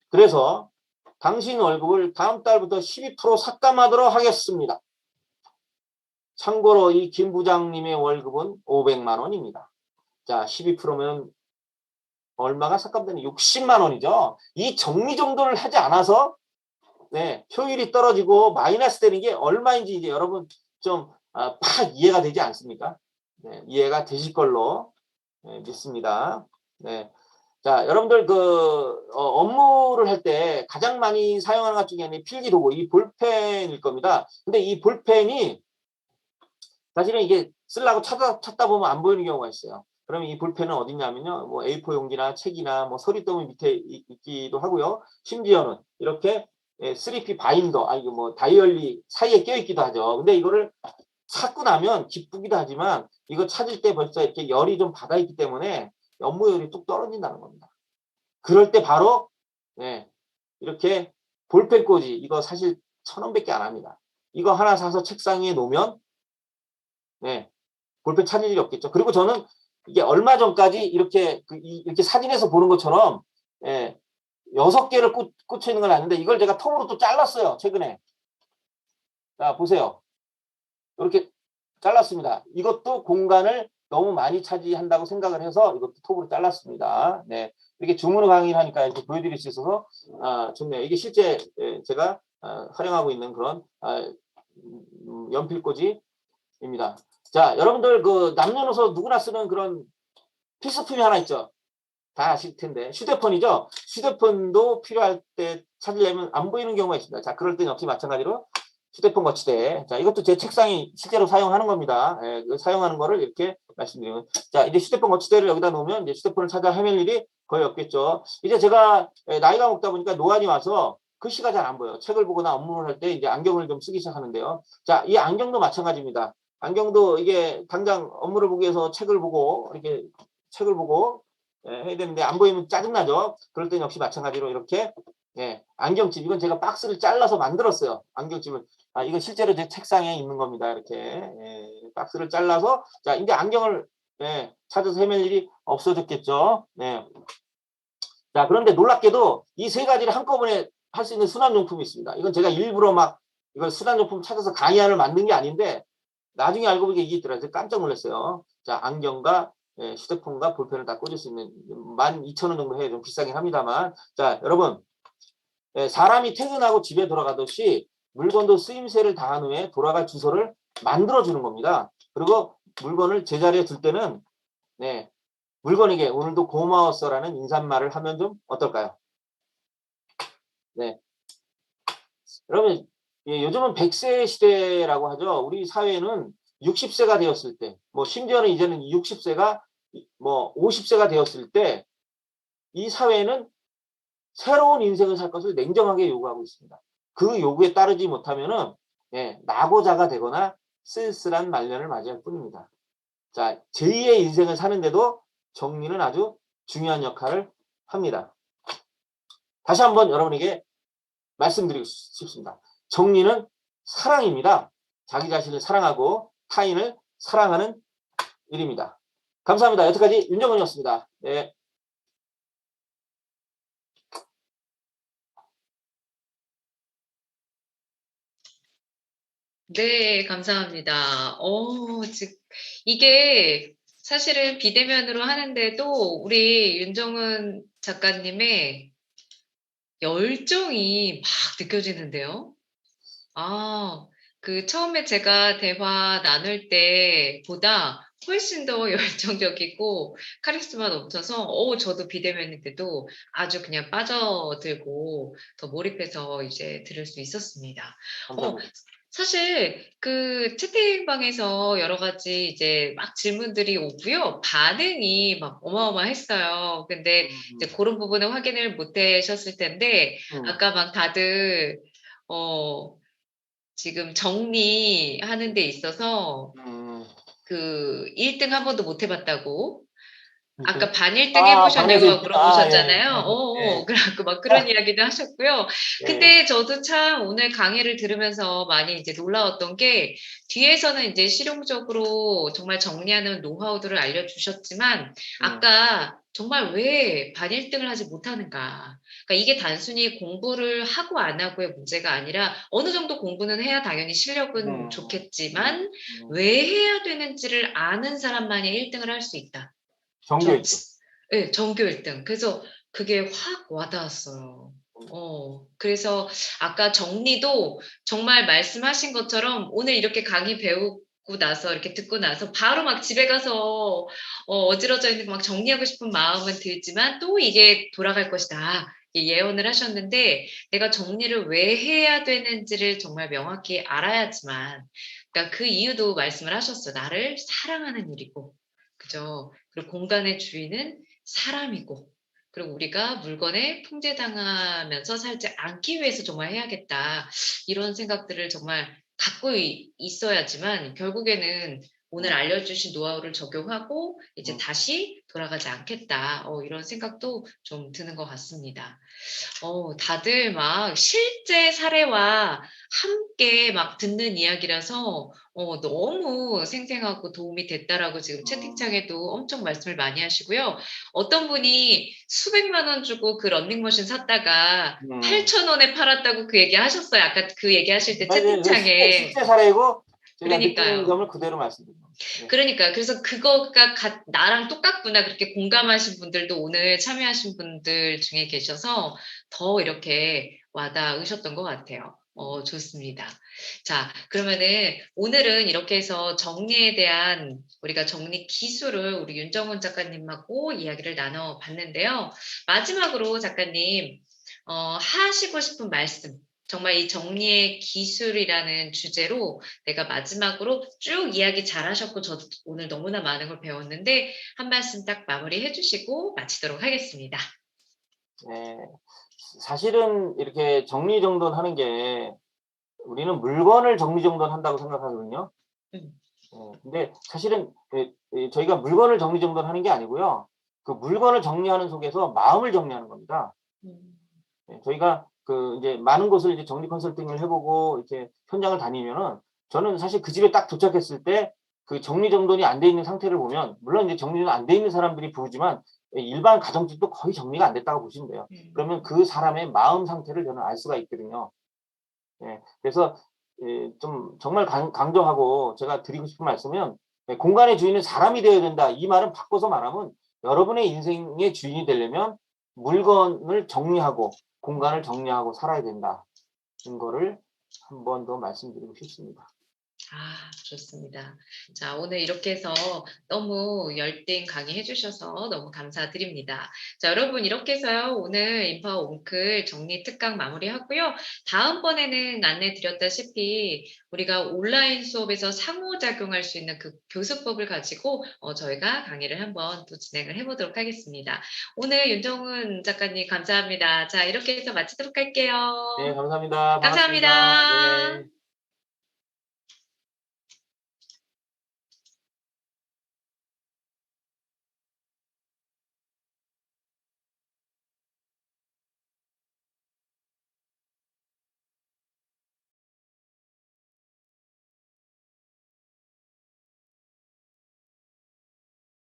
그래서 당신 월급을 다음 달부터 12% 삭감하도록 하겠습니다. 참고로 이 김 부장님의 월급은 500만 원입니다. 자, 12%면 얼마가 삭감되는 60만 원이죠. 이 정리정돈을 하지 않아서 네, 효율이 떨어지고 마이너스 되는 게 얼마인지 이제 여러분 좀 팍 이해가 되지 않습니까? 네, 이해가 되실 걸로 믿습니다. 네. 자, 여러분들 업무를 할 때 가장 많이 사용하는 것 중에 필기 도구, 이 볼펜일 겁니다. 근데 이 볼펜이 사실은 이게 쓰려고 찾다 보면 안 보이는 경우가 있어요. 그러면 이 볼펜은 어디냐면요, 뭐 A4 용기나 책이나 뭐 서리더미 밑에 있기도 하고요. 심지어는 이렇게 3P 바인더, 이거 뭐 다이얼리 사이에 껴있기도 하죠. 근데 이거를 찾고 나면 기쁘기도 하지만 이거 찾을 때 벌써 이렇게 열이 좀 받아있기 때문에 업무율이 뚝 떨어진다는 겁니다. 그럴 때 바로 이렇게 볼펜 꽂이, 이거 사실 1,000원밖에 안 합니다. 이거 하나 사서 책상 위에 놓으면 볼펜 찾을 일이 없겠죠. 그리고 저는 이게 얼마 전까지 이렇게 이렇게 사진에서 보는 것처럼 6개를 꽂혀 있는 건 아닌데 이걸 제가 통으로 또 잘랐어요. 최근에. 자, 보세요. 이렇게 잘랐습니다. 이것도 공간을 너무 많이 차지한다고 생각을 해서 이것도 톱으로 잘랐습니다. 네. 이렇게 줌으로 강의를 하니까 이렇게 보여드릴 수 있어서 좋네요. 이게 실제 제가 활용하고 있는 그런 연필꽂이입니다. 자, 여러분들 남녀노소 누구나 쓰는 그런 필수품이 하나 있죠. 다 아실 텐데 휴대폰이죠. 휴대폰도 필요할 때 찾으려면 안 보이는 경우가 있습니다. 자, 그럴 땐 역시 마찬가지로 휴대폰 거치대. 자, 이것도 제 책상이 실제로 사용하는 겁니다. 사용하는 거를 이렇게 말씀드리면, 자, 이제 휴대폰 거치대를 여기다 놓으면 이제 휴대폰을 찾아 헤맬 일이 거의 없겠죠. 이제 제가 나이가 먹다 보니까 노안이 와서 글씨가 잘 안 보여요. 책을 보거나 업무를 할 때 이제 안경을 좀 쓰기 시작하는데요. 자, 이 안경도 마찬가지입니다. 안경도 이게 당장 업무를 보기 위해서 책을 보고 이렇게 책을 보고 해야 되는데 안 보이면 짜증나죠. 그럴 땐 역시 마찬가지로 이렇게 안경집, 이건 제가 박스를 잘라서 만들었어요. 안경집을. 이건 실제로 제 책상에 있는 겁니다. 이렇게 박스를 잘라서, 자, 이제 안경을 찾아서 헤맬 일이 없어졌겠죠. 자, 그런데 놀랍게도 이 세 가지를 한꺼번에 할 수 있는 수납용품이 있습니다. 이건 제가 일부러 막 이걸 수납용품 찾아서 강의안을 만든 게 아닌데 나중에 알고 보니까 이게 있더라고요. 깜짝 놀랐어요. 자, 안경과 휴대폰과 볼펜을 다 꽂을 수 있는 12,000원 정도 해요. 좀 비싸긴 합니다만. 자, 여러분, 사람이 퇴근하고 집에 돌아가듯이 물건도 쓰임새를 다한 후에 돌아갈 주소를 만들어주는 겁니다. 그리고 물건을 제자리에 둘 때는 물건에게 오늘도 고마웠어라는 인사말을 하면 좀 어떨까요? 여러분, 요즘은 100세 시대라고 하죠. 우리 사회는 60세가 되었을 때, 뭐 심지어는 이제는 60세가 뭐 50세가 되었을 때 이 사회는 새로운 인생을 살 것을 냉정하게 요구하고 있습니다. 그 요구에 따르지 못하면은 낙오자가 되거나 쓸쓸한 말년을 맞이할 뿐입니다. 자, 제2의 인생을 사는데도 정리는 아주 중요한 역할을 합니다. 다시 한번 여러분에게 말씀드리고 싶습니다. 정리는 사랑입니다. 자기 자신을 사랑하고 타인을 사랑하는 일입니다. 감사합니다. 여태까지 윤정원이었습니다. 네. 네, 감사합니다. 이게 사실은 비대면으로 하는데도 우리 윤정은 작가님의 열정이 막 느껴지는데요. 그 처음에 제가 대화 나눌 때보다 훨씬 더 열정적이고 카리스마 넘쳐서 저도 비대면인데도 아주 그냥 빠져들고 더 몰입해서 이제 들을 수 있었습니다. 감사합니다. 사실 그 채팅방에서 여러 가지 이제 막 질문들이 오고요. 반응이 막 어마어마했어요. 근데 이제 그런 부분은 확인을 못 하셨을 텐데 아까 막 다들 지금 정리하는 데 있어서 그 1등 한 번도 못 해봤다고 아까 반 1등 반에서 해보셨냐고 1등. 물어보셨잖아요. 예. 그래갖고 막 그런 이야기도 하셨고요. 예. 근데 저도 참 오늘 강의를 들으면서 많이 이제 놀라웠던 게 뒤에서는 이제 실용적으로 정말 정리하는 노하우들을 알려주셨지만 아까 정말 왜 반 1등을 하지 못하는가. 그러니까 이게 단순히 공부를 하고 안 하고의 문제가 아니라 어느 정도 공부는 해야 당연히 실력은 좋겠지만 왜 해야 되는지를 아는 사람만이 1등을 할 수 있다. 정규 1등. 네, 전교 1등. 그래서 그게 확 와닿았어요. 그래서 아까 정리도 정말 말씀하신 것처럼 오늘 이렇게 강의 배우고 나서 이렇게 듣고 나서 바로 막 집에 가서 어지러져 있는 거 막 정리하고 싶은 마음은 들지만 또 이게 돌아갈 것이다. 예언을 하셨는데 내가 정리를 왜 해야 되는지를 정말 명확히 알아야지만 그러니까 그 이유도 말씀을 하셨어요. 나를 사랑하는 일이고 그죠? 그리고 공간의 주인은 사람이고 그리고 우리가 물건에 통제당하면서 살지 않기 위해서 정말 해야겠다. 이런 생각들을 정말 갖고 있어야지만 결국에는 오늘 알려주신 노하우를 적용하고 이제 다시 돌아가지 않겠다. 이런 생각도 좀 드는 것 같습니다. 다들 막 실제 사례와 함께 막 듣는 이야기라서 너무 생생하고 도움이 됐다라고 지금 채팅창에도 엄청 말씀을 많이 하시고요. 어떤 분이 수백만 원 주고 그 런닝머신 샀다가 8,000원에 팔았다고 그 얘기 하셨어요. 아까 그 얘기 하실 때 채팅창에. 실제 사례고 제가 느낀 그러니까요. 점을 그대로 말씀드립니다. 그러니까요. 그래서 그거가 나랑 똑같구나 그렇게 공감하신 분들도 오늘 참여하신 분들 중에 계셔서 더 이렇게 와닿으셨던 것 같아요. 좋습니다. 자, 그러면은 오늘은 이렇게 해서 정리에 대한 우리가 정리 기술을 우리 윤정훈 작가님하고 이야기를 나눠봤는데요. 마지막으로 작가님 하시고 싶은 말씀 정말 이 정리의 기술이라는 주제로 내가 마지막으로 쭉 이야기 잘하셨고 저도 오늘 너무나 많은 걸 배웠는데 한 말씀 딱 마무리해 주시고 마치도록 하겠습니다. 네. 사실은 이렇게 정리정돈하는 게 우리는 물건을 정리정돈한다고 생각하거든요. 근데 사실은 저희가 물건을 정리정돈하는 게 아니고요. 그 물건을 정리하는 속에서 마음을 정리하는 겁니다. 저희가 이제 많은 곳을 이제 정리 컨설팅을 해보고 이렇게 현장을 다니면은 저는 사실 그 집에 딱 도착했을 때 그 정리정돈이 안 돼 있는 상태를 보면 물론 이제 정리는 안 돼 있는 사람들이 부르지만 일반 가정집도 거의 정리가 안 됐다고 보시면 돼요. 그러면 그 사람의 마음 상태를 저는 알 수가 있거든요. 그래서 좀 정말 강조하고 제가 드리고 싶은 말씀은 공간의 주인은 사람이 되어야 된다. 이 말은 바꿔서 말하면 여러분의 인생의 주인이 되려면 물건을 정리하고 공간을 정리하고 살아야 된다. 는 거를 한 번 더 말씀드리고 싶습니다. 좋습니다. 자, 오늘 이렇게 해서 너무 열띤 강의해 주셔서 너무 감사드립니다. 자, 여러분 이렇게 해서요. 오늘 인파워 옹클 정리 특강 마무리하고요. 다음번에는 안내 드렸다시피 우리가 온라인 수업에서 상호작용할 수 있는 그 교수법을 가지고 저희가 강의를 한번 또 진행을 해 보도록 하겠습니다. 오늘 윤정훈 작가님 감사합니다. 자, 이렇게 해서 마치도록 할게요. 네, 감사합니다. 반갑습니다. 감사합니다. 네.